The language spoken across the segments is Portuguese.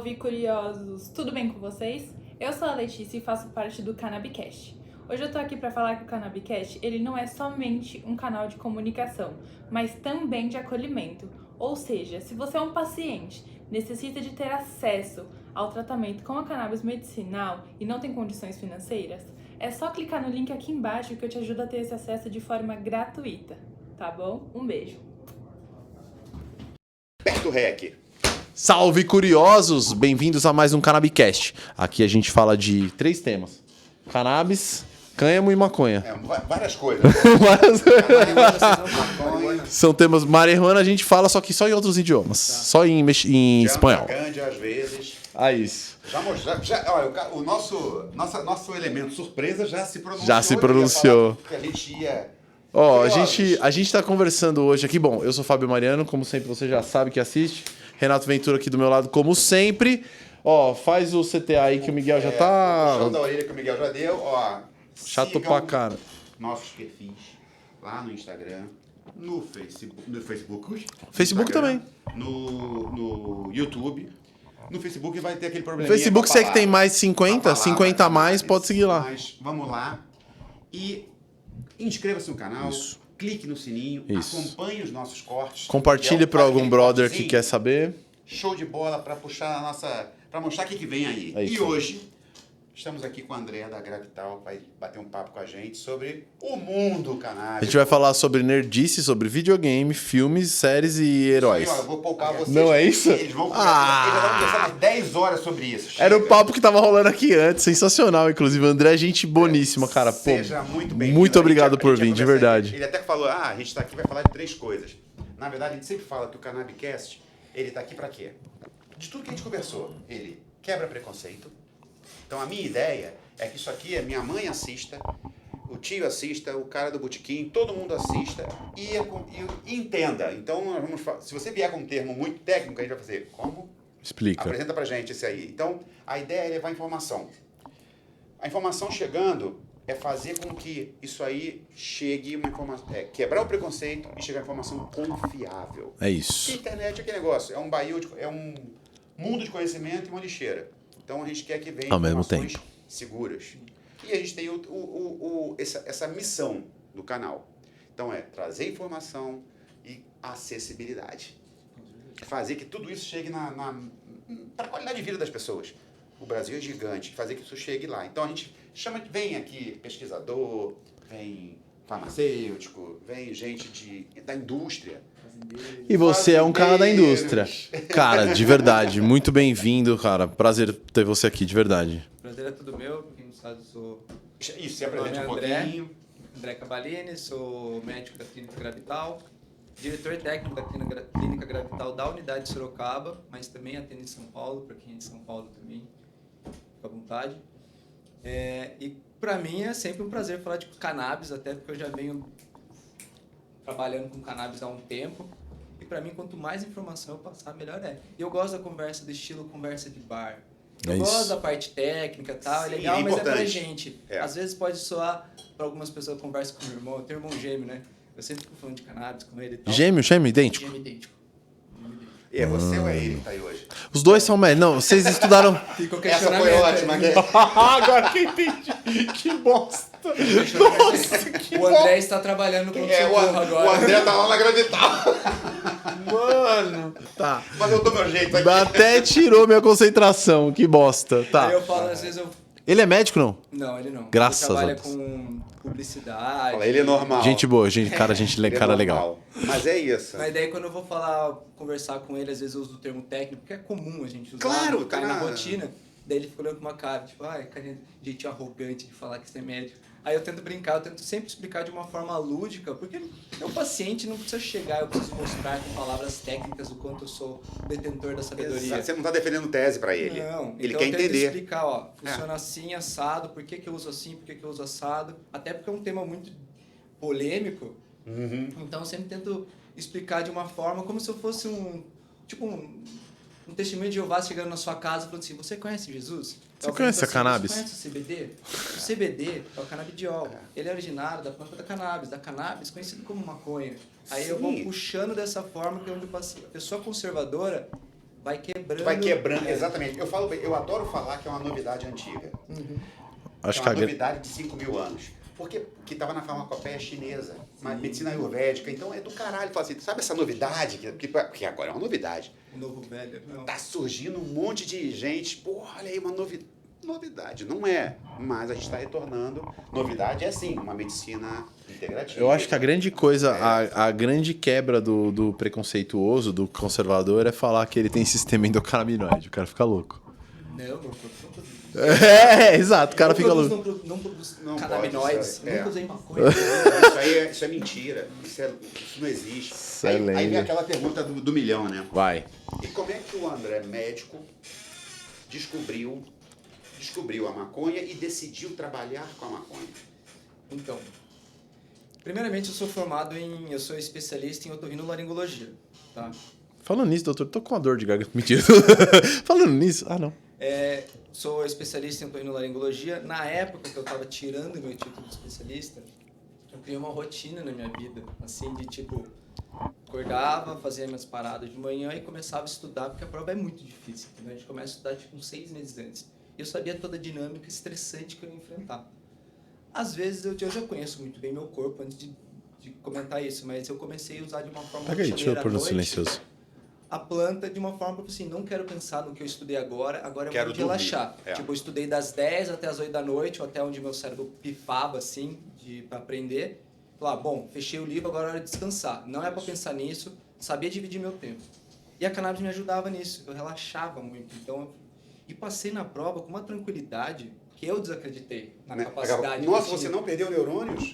Salve, curiosos! Tudo bem com vocês? Eu sou a Letícia e faço parte do Cannabicast. Hoje eu tô aqui para falar que o Cannabicast, ele não é somente um canal de comunicação, mas também de acolhimento. Ou seja, se você é um paciente, necessita de ter acesso ao tratamento com a cannabis medicinal e não tem condições financeiras, é só clicar no link aqui embaixo que eu te ajudo a ter esse acesso de forma gratuita, tá bom? Um beijo! Aperta o REC. Salve, curiosos! Bem-vindos a mais um Cannabicast. Aqui a gente fala de 3 temas: cannabis, cânhamo e maconha. Várias coisas. Maconha, São temas marihuana, a gente fala só que só em outros idiomas. Só em espanhol. Gândia, às vezes. Ah, isso. Olha, o nosso elemento surpresa já se pronunciou. Já se pronunciou. Que a gente ia... Ó, Curiosos. a gente tá conversando hoje aqui. Bom, eu sou Fábio Mariano, como sempre você já sabe que assiste. Renato Ventura aqui do meu lado, como sempre. Ó, faz o CTA aí que o Miguel já tá... Puxão da orelha que o Miguel já deu. Ó, Chato sigam pra cara. nossos perfis lá no Instagram, no Facebook. Facebook Instagram, também. No YouTube. No Facebook vai ter aquele problema. Facebook, você que tem mais 50, 50 a mais, pode seguir lá. Mas vamos lá. E inscreva-se no canal. Isso. Clique no sininho. Isso. Acompanhe os nossos cortes. Compartilhe para algum brother que quer saber. Show de bola para puxar a nossa... Para mostrar o que vem aí. É E isso. hoje... Estamos aqui com a Andrea da Gravital, vai bater um papo com a gente sobre o mundo canábico. A gente vai falar sobre nerdice, sobre videogame, filmes, séries e heróis. Sim, ó, eu vou poupar vocês. Não é isso? Eles vão conversar, eles já vão conversar mais 10 horas sobre isso. Chega. Era o papo que tava rolando aqui antes, sensacional, inclusive. André, gente boníssima, cara. Pô, Seja muito bem-vindo. muito A gente obrigado ia por vir, de conversar, verdade. Ele até falou, a gente tá aqui vai falar de 3 coisas. Na verdade, a gente sempre fala que o Cannabicast, ele tá aqui pra quê? De tudo que a gente conversou, ele quebra preconceito. Então a minha ideia é que isso aqui minha mãe assista, o tio assista, o cara do botequim, todo mundo assista e entenda. Então, se você vier com um termo muito técnico, a gente vai fazer como? Explica. Apresenta pra gente esse aí. Então, a ideia é levar informação. A informação chegando é fazer com que isso aí chegue uma informação, quebrar o preconceito e chegar a informação confiável. É isso. A internet é aquele negócio, é um baú, é um mundo de conhecimento e uma lixeira. Então a gente quer que venha Ao mesmo informações tempo. seguras. E a gente tem essa missão do canal. Então é trazer informação e acessibilidade. Fazer que tudo isso chegue para a qualidade de vida das pessoas. O Brasil é gigante, fazer que isso chegue lá. Então a gente vem aqui pesquisador, vem farmacêutico, vem gente da indústria. E você é um cara da indústria. Cara, de verdade, muito bem-vindo, cara. Prazer ter você aqui, de verdade. Prazer é tudo meu, pra quem não sabe, eu sou... Isso, se apresente um André. pouquinho. André Cavalini, sou médico da Clínica Gravital, diretor técnico da Clínica Gravital da unidade de Sorocaba, mas também atendo em São Paulo, para quem é de São Paulo também, fica à vontade. E para mim é sempre um prazer falar de cannabis, até porque eu já venho trabalhando com cannabis há um tempo. E para mim, quanto mais informação eu passar, melhor é. E eu gosto da conversa do estilo conversa de bar. Eu gosto da parte técnica e tal, Sim, é legal, é mas é pra importante. gente. É. Às vezes pode soar para algumas pessoas, eu converso com meu irmão, eu tenho um irmão gêmeo, né? Eu sempre fico falando de cannabis com ele e tal. Gêmeo, idêntico? Gêmeo idêntico. E é você ou é ele que tá aí hoje? Os dois são médicos. Não, vocês estudaram... Fica o Essa questionamento. foi ótima, né? Agora que entendi. Que bosta. O André está trabalhando com o socorro agora. O André tá lá na Gravital. Mano. Tá. Mas eu dou meu jeito aqui. Até tirou minha concentração. Que bosta. Tá. Aí eu falo, às vezes eu... Ele é médico, não? Não, ele não. Graças ele trabalha a Deus. com publicidade. Fala, ele é normal. Gente boa, gente, cara, Ele é cara normal. legal. Mas é isso. Mas daí quando eu vou conversar com ele, às vezes eu uso o termo técnico, porque é comum a gente usar, Claro, cai tá na na- rotina. Daí ele fica olhando com uma cara, tipo, carinha, jeitinho arrogante de falar que você é médico. Aí eu tento brincar, eu tento sempre explicar de uma forma lúdica, porque o paciente não precisa chegar, eu preciso mostrar com palavras técnicas o quanto eu sou detentor da sabedoria. Exato. Você não tá defendendo tese pra ele. Não, Ele então quer eu tento entender. explicar, funciona assim, assado, por que eu uso assim, por que eu uso assado, até porque é um tema muito polêmico, então eu sempre tento explicar de uma forma como se eu fosse um um testemunho de Jeová chegando na sua casa e falando assim, você conhece Jesus? Você conhece a cannabis? Você conhece o CBD? O CBD é o canabidiol. Ele é originário da planta da cannabis conhecido como maconha. Aí eu vou Sim. puxando dessa forma que é onde a pessoa conservadora vai quebrando. Vai quebrando, exatamente. Eu adoro falar que é uma novidade antiga. Acho É que uma novidade de 5.000 anos. Porque que estava na farmacopeia chinesa, uma medicina ayurvédica. Então é do caralho. Fala assim, sabe essa novidade? Que agora é uma novidade. O novo velho. Não. Tá surgindo um monte de gente. Pô, olha aí, uma novidade. Não é, mas a gente está retornando. Novidade é sim, uma medicina integrativa. Eu acho que a grande coisa, a grande quebra do preconceituoso, do conservador, é falar que ele tem sistema endocannabinoide. O cara fica louco. Não produz. Exato, o cara fica louco. Não produz Não canabinoides. pode, Nunca usei maconha. Isso é mentira. Isso não existe. Isso é Aí vem lenda. aquela pergunta do milhão, né? Vai. E como é que o André, médico, descobriu a maconha e decidiu trabalhar com a maconha? Então, primeiramente eu sou especialista em otorrinolaringologia, tá? Falando nisso, doutor, tô com uma dor de garganta. Mentira. Falando nisso, não. Sou especialista em otorrinolaringologia. Na época que eu estava tirando meu título de especialista, eu criei uma rotina na minha vida, assim, de tipo, acordava, fazia minhas paradas de manhã e começava a estudar, porque a prova é muito difícil, entendeu? A gente começa a estudar tipo uns 6 meses antes. E eu sabia toda a dinâmica estressante que eu ia enfrentar. Às vezes eu já conheço muito bem meu corpo antes de comentar isso, mas eu comecei a usar de uma forma Pega aí, deixa eu pôr no silencioso. a planta de uma forma assim, não quero pensar no que eu estudei agora é Quero muito relaxar. dormir. Tipo, eu estudei das 10 até as 8 da noite, ou até onde meu cérebro pifava, assim, para aprender. Falar, bom, fechei o livro, agora é hora de descansar. Não é para pensar nisso, sabia dividir meu tempo. E a cannabis me ajudava nisso, eu relaxava muito. Então, e passei na prova com uma tranquilidade que eu desacreditei na capacidade. Nossa, você não perdeu neurônios?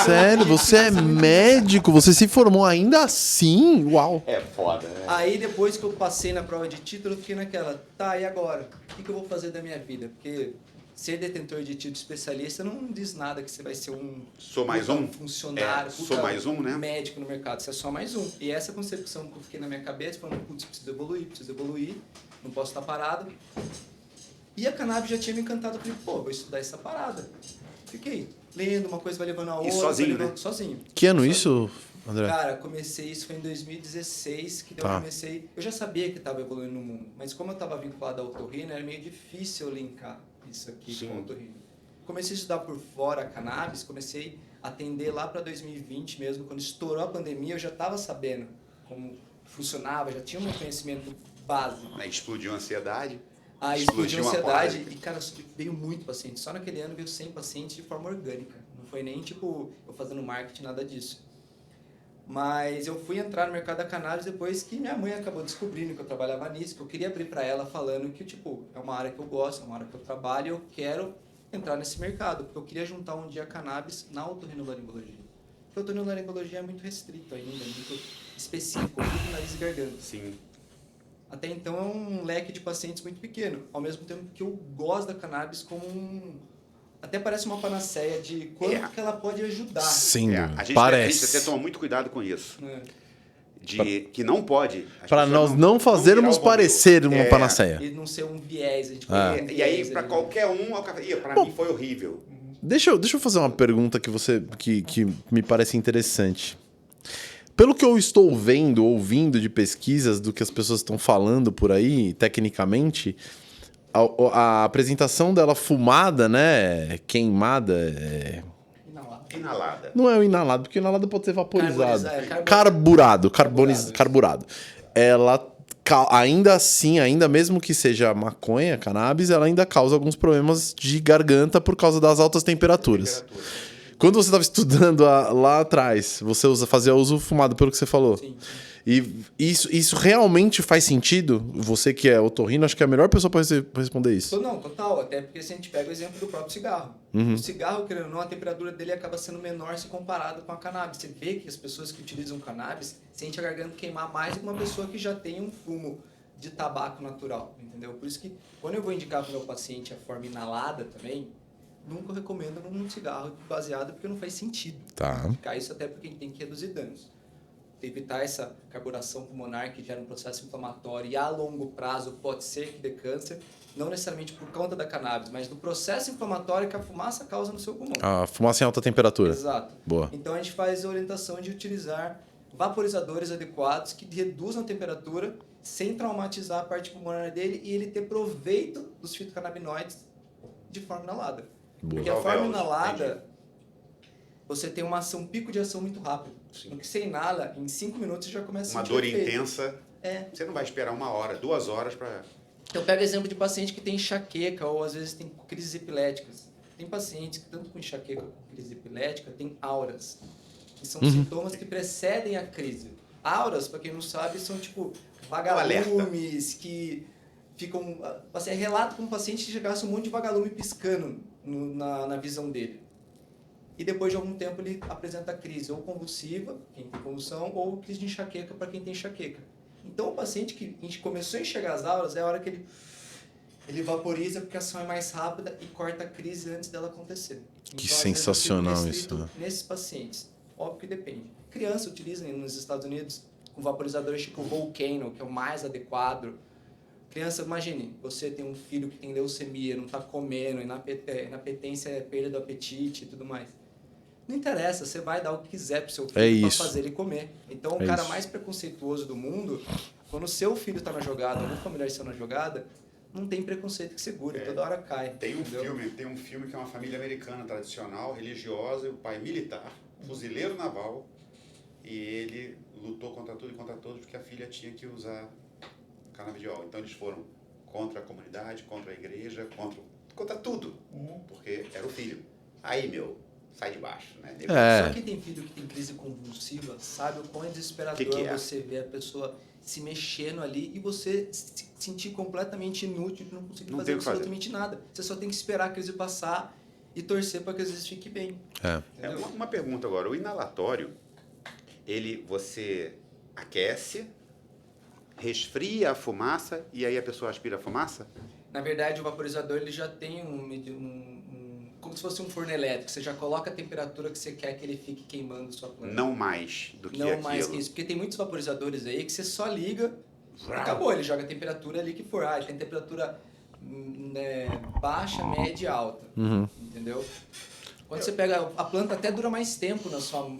Sério, você é médico? Você se formou ainda assim? Uau! É foda, né? Aí depois que eu passei na prova de título, eu fiquei naquela, tá, e agora? O que eu vou fazer da minha vida? Porque ser detentor de título especialista não diz nada que você vai ser um Sou mais um? funcionário, Sou mais um, né? médico no mercado, você é só mais um. E essa concepção que eu fiquei na minha cabeça, falando, putz, preciso evoluir, não posso estar parado. E a cannabis já tinha me encantado, eu falei, pô, vou estudar essa parada. Fiquei lendo, uma coisa vai levando a outra. sozinho, né? Sozinho. Que ano isso, André? Cara, comecei, isso foi em 2016, que daí eu comecei... Eu já sabia que estava evoluindo no mundo, mas como eu estava vinculado ao otorrino, era meio difícil eu linkar isso aqui com o otorrino. Comecei a estudar por fora a cannabis, comecei a atender lá para 2020 mesmo, quando estourou a pandemia, eu já estava sabendo como funcionava, já tinha um conhecimento básico. Aí explodiu a ansiedade. Aí explodiu a uma ansiedade parada. e, cara, veio muito paciente. Só naquele ano veio 100 pacientes de forma orgânica. Não foi nem, tipo, eu fazendo marketing, nada disso. Mas eu fui entrar no mercado da cannabis depois que minha mãe acabou descobrindo que eu trabalhava nisso, que eu queria abrir para ela falando que, tipo, é uma área que eu gosto, é uma área que eu trabalho e eu quero entrar nesse mercado, porque eu queria juntar um dia a cannabis na otorrinolaringologia. Porque a otorrinolaringologia é muito restrito ainda, é muito específico, muito nariz e garganta. Sim. Até então é um leque de pacientes muito pequeno, ao mesmo tempo que eu gosto da cannabis como até parece uma panaceia de quanto que ela pode ajudar. Sim, A gente parece. até toma muito cuidado com isso. É. Que não pode. Para nós não fazermos parecer uma panaceia. E não ser um viés. A gente E aí, para qualquer um, para mim foi horrível. Deixa eu fazer uma pergunta que me parece interessante. Pelo que eu estou vendo, ouvindo de pesquisas do que as pessoas estão falando por aí, tecnicamente, a apresentação dela fumada, né, queimada, Inalada. não é o inalado, porque o inalado pode ser vaporizado. Carburado. Carburado. Ela ainda assim, ainda mesmo que seja maconha, cannabis, ela ainda causa alguns problemas de garganta por causa das altas temperaturas. Quando você estava estudando lá atrás, você fazia uso fumado, pelo que você falou. Sim. E isso realmente faz sentido? Você que é otorrino, acho que é a melhor pessoa para responder isso. Não, total. Até porque se a gente pega o exemplo do próprio cigarro. O cigarro, querendo ou não, a temperatura dele acaba sendo menor se comparado com a cannabis. Você vê que as pessoas que utilizam cannabis sentem a garganta queimar mais do que uma pessoa que já tem um fumo de tabaco natural, entendeu? Por isso que quando eu vou indicar para o meu paciente a forma inalada também, nunca recomendo um cigarro baseado porque não faz sentido. Tá. Isso até porque a gente tem que reduzir danos. Evitar essa carburação pulmonar que gera um processo inflamatório e a longo prazo pode ser que dê câncer, não necessariamente por conta da cannabis, mas do processo inflamatório que a fumaça causa no seu pulmão. A fumaça em alta temperatura. Exato. Boa. Então a gente faz a orientação de utilizar vaporizadores adequados que reduzam a temperatura sem traumatizar a parte pulmonar dele e ele ter proveito dos fitocannabinoides de forma inalada. Boa. Porque a forma Entendi. inalada, você tem um pico de ação muito rápido. Sim. No que você inala, em 5 minutos você já começa a Uma sentir dor efeito. intensa. É. Você não vai esperar 1 hora, 2 horas para... Então, pega exemplo de paciente que tem enxaqueca ou às vezes tem crises epiléticas. Tem pacientes que, tanto com enxaqueca como com crise epilética, tem auras, que são sintomas que precedem a crise. Auras, para quem não sabe, são tipo vagalumes que ficam. Assim, é relato com um paciente que chegasse um monte de vagalume piscando na visão dele. E depois de algum tempo ele apresenta crise ou convulsiva, quem tem convulsão, ou crise de enxaqueca para quem tem enxaqueca. Então, o paciente que a gente começou a enxergar as auras é a hora que ele vaporiza porque a ação é mais rápida e corta a crise antes dela acontecer. Então, Que às vezes, eu fico sensacional restrito isso, né? nesses pacientes. Óbvio que depende. Criança utiliza nos Estados Unidos com vaporizadores tipo Volcano, que é o mais adequado. Criança, imagine, você tem um filho que tem leucemia, não está comendo, inapetência é perda do apetite e tudo mais. Não interessa, você vai dar o que quiser pro seu filho para fazer ele comer. Então, o cara mais preconceituoso do mundo, quando o seu filho está na jogada, ou um familiar seu na jogada, não tem preconceito que segure, toda hora cai. Tem um filme que é uma família americana tradicional, religiosa, e o pai militar, fuzileiro naval, e ele lutou contra tudo e contra todos porque a filha tinha que usar canabidiol. Então eles foram contra a comunidade, contra a igreja, contra tudo, porque era o filho. Aí, sai de baixo, né? Só quem tem filho que tem crise convulsiva sabe o quão é desesperador você ver a pessoa se mexendo ali e você se sentir completamente inútil, não conseguir fazer absolutamente nada. Você só tem que esperar a crise passar e torcer para que às vezes fique bem. Uma pergunta agora. O inalatório, você aquece, resfria a fumaça e aí a pessoa aspira a fumaça? Na verdade, o vaporizador ele já tem como se fosse um forno elétrico. Você já coloca a temperatura que você quer que ele fique queimando sua planta. Não mais do que aquilo. Não mais que isso. Porque tem muitos vaporizadores aí que você só liga, acabou. Ele joga a temperatura ali que for. Ele tem temperatura baixa, média e alta. Entendeu? Quando você pega... A planta até dura mais tempo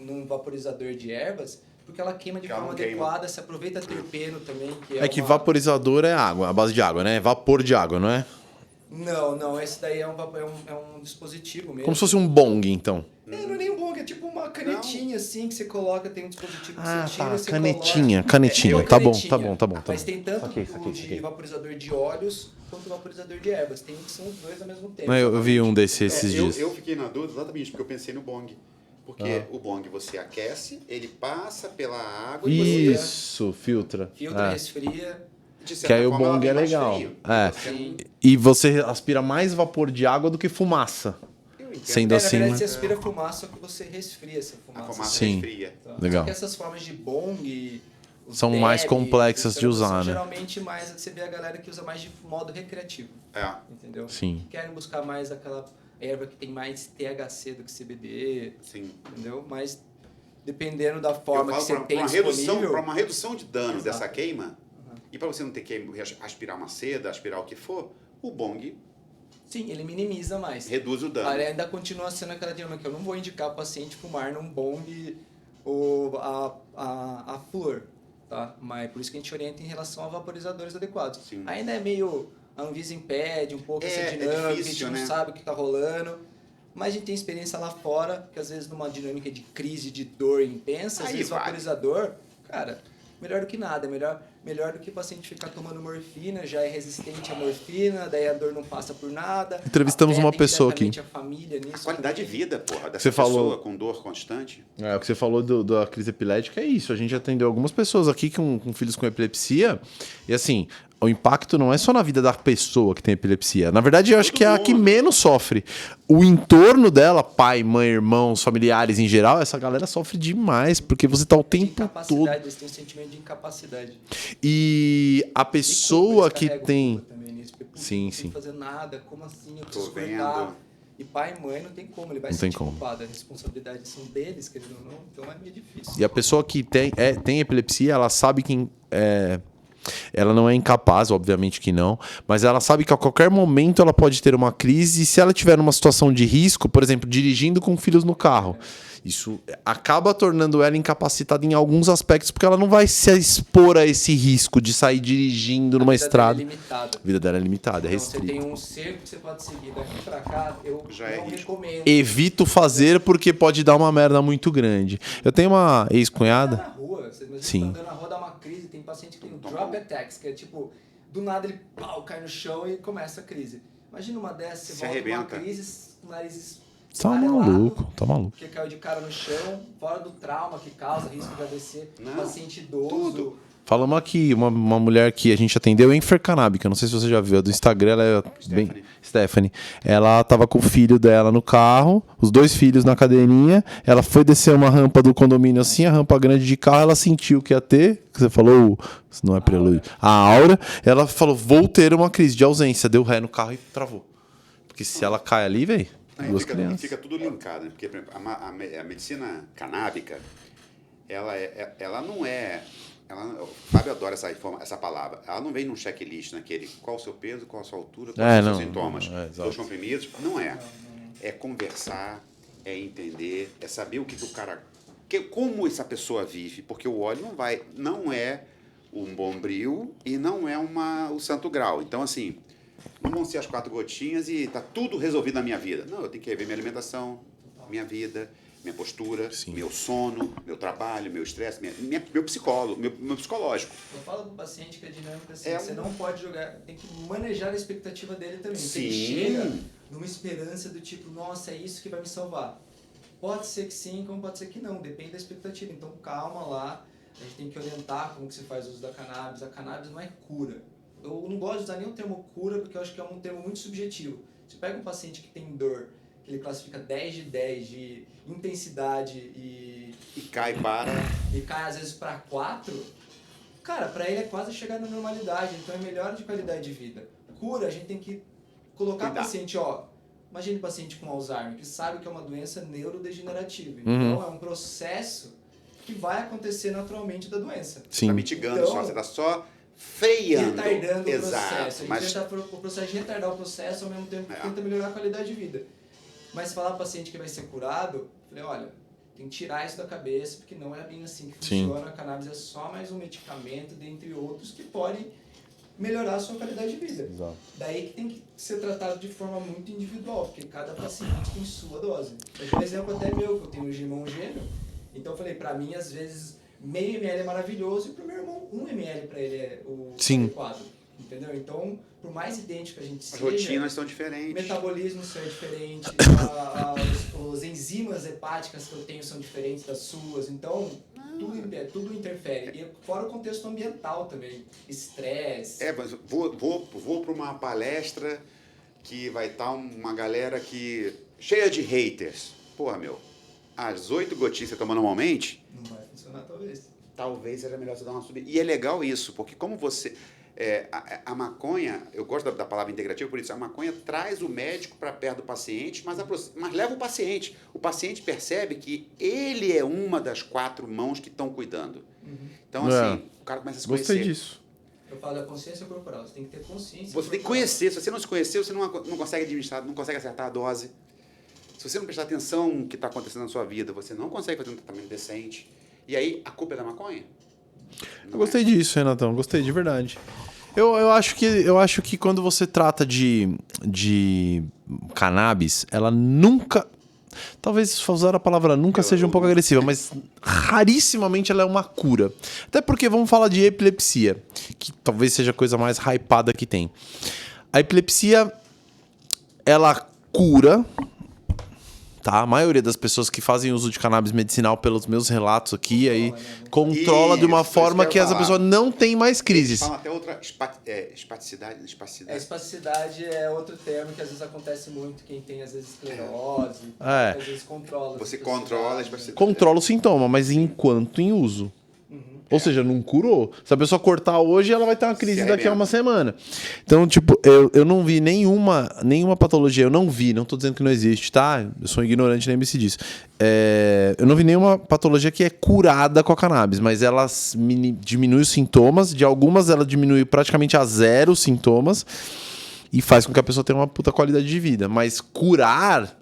num vaporizador de ervas, porque ela queima de forma adequada, você aproveita terpeno também. Que vaporizador é água, a base de água, né? Vapor de água, não é? Não, esse daí é um dispositivo mesmo. Como se fosse um bong, então. Não é nem um bong, é tipo uma canetinha assim que você coloca, tem um dispositivo que você tira, você canetinha. Tá bom. Mas tem tanto de vaporizador de óleos quanto vaporizador de ervas. Tem que são os dois ao mesmo tempo. Eu vi um desses esses dias. Eu fiquei na dúvida exatamente porque eu pensei no bong. Porque o bong você aquece, ele passa pela água e você... filtra. Resfria. Que aí o bong é legal. E você aspira mais vapor de água do que fumaça. Sendo assim. Na verdade, você aspira fumaça, só que você resfria essa fumaça. A fumaça resfria. Legal. Porque essas formas de bong são mais complexas de usar, né? Geralmente mais você vê a galera que usa mais de modo recreativo. Entendeu? Sim. Querem buscar mais aquela erva que tem mais THC do que CBD. Sim. Entendeu? Mas dependendo da forma que você tem disponível... Para uma redução de dano dessa queima, e para você não ter que aspirar uma seda, aspirar o que for, o bong... Sim, ele minimiza mais. Reduz o dano. Ainda continua sendo aquela dinâmica que eu não vou indicar o paciente fumar num bong ou a flor, tá? Mas por isso que a gente orienta em relação a vaporizadores adequados. Sim. Ainda é meio... A Anvisa impede um pouco essa dinâmica, difícil, a gente não sabe o que está rolando. Mas a gente tem experiência lá fora, que às vezes numa dinâmica de crise, de dor intensa, às vezes vaporizador, cara, melhor do que nada, melhor do que o paciente ficar tomando morfina, já é resistente à morfina, daí a dor não passa por nada. Entrevistamos uma pessoa aqui. A família nisso. A qualidade de vida, porra, dessa você pessoa falou, com dor constante. O que você falou da crise epilética é isso. A gente atendeu algumas pessoas aqui com filhos com epilepsia e assim... O impacto não é só na vida da pessoa que tem epilepsia. Na verdade, eu acho que é a que menos sofre. O entorno dela, pai, mãe, irmãos, familiares em geral, essa galera sofre demais, porque você tá o tempo todo... Eles têm um sentimento de incapacidade. E a pessoa que tem... Sim. Não fazer nada, como assim? Eu preciso cuidar. E pai e mãe não tem como, ele vai se sentir culpado. A responsabilidade são deles, querendo ou não, então é meio difícil. E a pessoa que tem epilepsia, ela sabe quem... Ela não é incapaz, obviamente que não, mas ela sabe que a qualquer momento ela pode ter uma crise e se ela estiver numa situação de risco, por exemplo, dirigindo com filhos no carro, isso acaba tornando ela incapacitada em alguns aspectos, porque ela não vai se expor a esse risco de sair dirigindo numa estrada. A vida dela é limitada, é então, você restrita. tem um cerco que você pode seguir daqui pra cá, eu Já é não risco. recomendo. Evito fazer porque pode dar uma merda muito grande. Eu tenho uma Tá ex-cunhada. na rua, você Sim. tá andando na rua, dá uma crise, tem paciente que tem um drop attacks, que é tipo, do nada ele cai no chão e começa a crise. Imagina uma dessas, você Se volta com uma arrebenta. crise, o nariz Tá esfarelado, maluco, tá maluco. porque caiu de cara no chão, fora do trauma que causa risco de AVC, Não, paciente idoso. tudo. Falamos aqui, uma mulher que a gente atendeu em Fercanábica, não sei se você já viu, é do Instagram, ela é bem... Stephanie. Ela tava com o filho dela no carro, os 2 filhos na cadeirinha, ela foi descer uma rampa do condomínio assim, a rampa grande de carro, ela sentiu que ia ter, que você falou, não é prelúdio, a aura, ela falou, vou ter uma crise de ausência, deu ré no carro e travou. Porque se ela cai ali, velho, Não, duas e crianças. fica tudo linkado, né? Porque por exemplo, a medicina canábica, ela não é... o Fábio adora essa palavra. Ela não vem num checklist naquele qual o seu peso, qual a sua altura, quais são os seus sintomas, exato. os comprimidos. Não é. É conversar, é entender, é saber o que o cara... como essa pessoa vive. Porque o óleo não é um bombril e não é o santo grau. Então, assim, não vão ser as 4 gotinhas e tá tudo resolvido na minha vida. Não, eu tenho que rever minha alimentação, minha vida, minha postura, Sim. meu sono, meu trabalho, meu estresse, meu psicólogo, meu psicológico. Eu falo pro paciente que a dinâmica assim, É você um- não pode jogar, tem que manejar a expectativa dele também. Se ele Sim. chega numa esperança do tipo, nossa, é isso que vai me salvar. Pode ser que sim, como pode ser que não, depende da expectativa. Então calma lá, a gente tem que orientar como que se faz o uso da cannabis. A cannabis não é cura. Eu não gosto de usar nem o termo cura, porque eu acho que é um termo muito subjetivo. Você pega um paciente que tem dor, que ele classifica 10 de 10 de intensidade E cai para... e cai às vezes para 4, cara, para ele é quase chegar na normalidade, então é melhor de qualidade de vida. Cura, a gente tem que colocar o Cuidar. paciente, ó, imagine o paciente com Alzheimer, que sabe que é uma doença neurodegenerativa, Uhum. então é um processo que vai acontecer naturalmente da doença. Sim. Tá mitigando Então, só, você tá só freando. Retardando Exato, o processo. A mas gente tenta o processo de retardar o processo ao mesmo tempo que É. tenta melhorar a qualidade de vida. Mas falar para o paciente que vai ser curado, eu falei, olha, tem que tirar isso da cabeça, porque não é bem assim que Sim. funciona. A cannabis é só mais um medicamento, dentre outros, que podem melhorar a sua qualidade de vida. Exato. Daí que tem que ser tratado de forma muito individual, porque cada paciente tem sua dose. Eu dou um exemplo até meu, que eu tenho um irmão gêmeo, então eu falei, pra mim, às vezes, meio ml é maravilhoso, e pro meu irmão, 1 ml pra ele é o Sim. adequado. Entendeu? Então, por mais idêntico que a gente as seja, rotinas são o diferentes. metabolismo seu é diferente, os enzimas hepáticas que eu tenho são diferentes das suas, então tudo interfere. E fora o contexto ambiental também, estresse. Mas vou para uma palestra que vai estar uma galera cheia de haters. Porra, meu, as 8 gotinhas que você toma normalmente, Não vai funcionar talvez. talvez seja melhor você dar uma subida. E é legal isso, porque como você... a maconha, eu gosto da palavra integrativa, por isso, a maconha traz o médico para perto do paciente, mas leva o paciente. O paciente percebe que ele é uma das 4 mãos que estão cuidando. Então, assim, o cara começa a se Gostei conhecer. disso. Eu falo da consciência corporal, você tem que ter consciência Você tem que corporal. conhecer. Se você não se conhecer, você não consegue administrar, não consegue acertar a dose. Se você não prestar atenção no que está acontecendo na sua vida, você não consegue fazer um tratamento decente. E aí, a culpa é da maconha? Eu gostei disso, Renatão. Gostei, de verdade. Eu acho que quando você trata de cannabis, ela nunca... Talvez usar a palavra nunca seja um pouco agressiva, mas rarissimamente ela é uma cura. Até porque vamos falar de epilepsia, que talvez seja a coisa mais hypada que tem. A epilepsia, ela cura... Tá? A maioria das pessoas que fazem uso de cannabis medicinal, pelos meus relatos aqui, aí controla de uma Isso, forma isso que eu ia essa falar. pessoa não tem mais crises. Fala até outra espasticidade. A espasticidade é outro termo que às vezes acontece muito, quem tem às vezes esclerose, É. às vezes controla. Você essa controla a espasticidade. espasticidade. Controla o sintoma, mas enquanto em uso. Uhum. Ou seja, não curou. Se a pessoa cortar hoje, ela vai ter uma crise Se daqui a arrebenta. uma semana. Então, tipo, eu não vi nenhuma patologia. Eu não vi, não tô dizendo que não existe, tá? Eu sou ignorante, lembre-se disso. Eu não vi nenhuma patologia que é curada com a cannabis, mas ela diminui os sintomas. De algumas, ela diminui praticamente a zero os sintomas e faz com que a pessoa tenha uma puta qualidade de vida. Mas curar,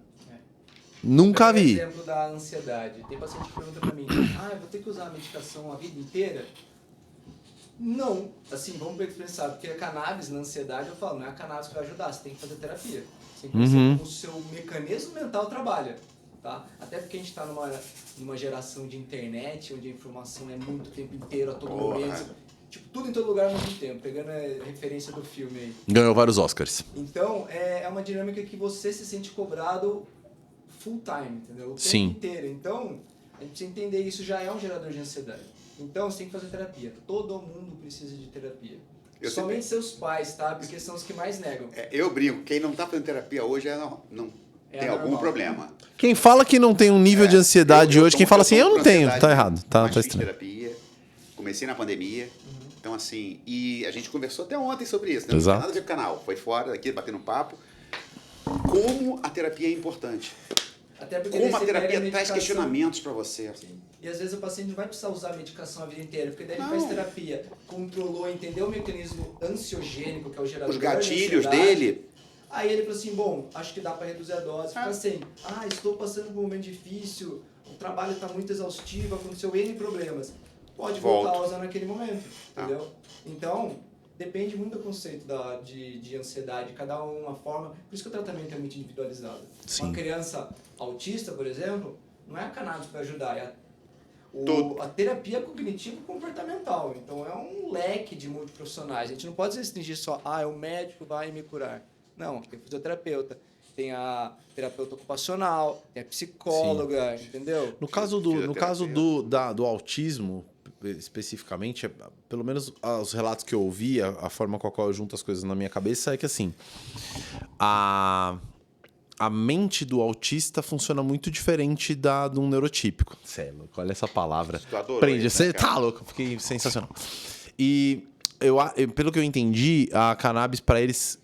nunca Por vi. exemplo da ansiedade. Tem paciente que pergunta pra mim, eu vou ter que usar a medicação a vida inteira? Não. Assim, vamos pensar, porque a cannabis na ansiedade, eu falo, não é a cannabis que vai ajudar, você tem que fazer terapia. Você tem que conhecer como o seu mecanismo mental trabalha. Tá? Até porque a gente está numa geração de internet, onde a informação é muito o tempo inteiro, a todo momento. Tipo, tudo em todo lugar ao mesmo tempo, pegando a referência do filme aí. Ganhou vários Oscars. Então, é uma dinâmica que você se sente cobrado full time, entendeu? O tempo Sim. inteiro. Então, a gente precisa entender isso já é um gerador de ansiedade. Então, você tem que fazer terapia. Todo mundo precisa de terapia. Somente seus pais, tá? Porque são os que mais negam. Eu brinco, quem não está fazendo terapia hoje não tem algum normal. problema. Quem fala que não tem um nível de ansiedade hoje, quem fala assim, eu não tenho, tá errado. Tá Fiz estranho. terapia, comecei na pandemia. Então, assim, e a gente conversou até ontem sobre isso, né? Exato. Não tem nada a ver com o canal. Foi fora daqui, batendo papo. Como a terapia é importante. Até porque Como a daí você terapia pega traz medicação. questionamentos para você. Sim. E às vezes o paciente não vai precisar usar a medicação a vida inteira, porque daí ele Não. faz terapia, controlou, entendeu o mecanismo ansiogênico, que é o gerador Os de gatilhos ansiedade. dele. Aí ele falou assim, bom, acho que dá para reduzir a dose. Fica assim, estou passando por um momento difícil, o trabalho está muito exaustivo, aconteceu N problemas. Pode voltar a usar naquele momento, entendeu? Então, depende muito do conceito de ansiedade, cada uma forma. Por isso que o tratamento é muito individualizado. Sim. Uma criança autista, por exemplo, não é a cannabis para ajudar, é a terapia cognitivo-comportamental. Então, é um leque de multiprofissionais. A gente não pode se restringir só, o médico vai me curar. Não, tem fisioterapeuta, tem a terapeuta ocupacional, tem a psicóloga, entendeu? No caso do autismo, especificamente, pelo menos os relatos que eu ouvi, a forma com a qual eu junto as coisas na minha cabeça é que, assim, a mente do autista funciona muito diferente da de um neurotípico. Cê é louco, olha essa palavra. Tu adorou Prende, isso, você né, cara? tá louco, fiquei sensacional. E pelo que eu entendi, a cannabis para eles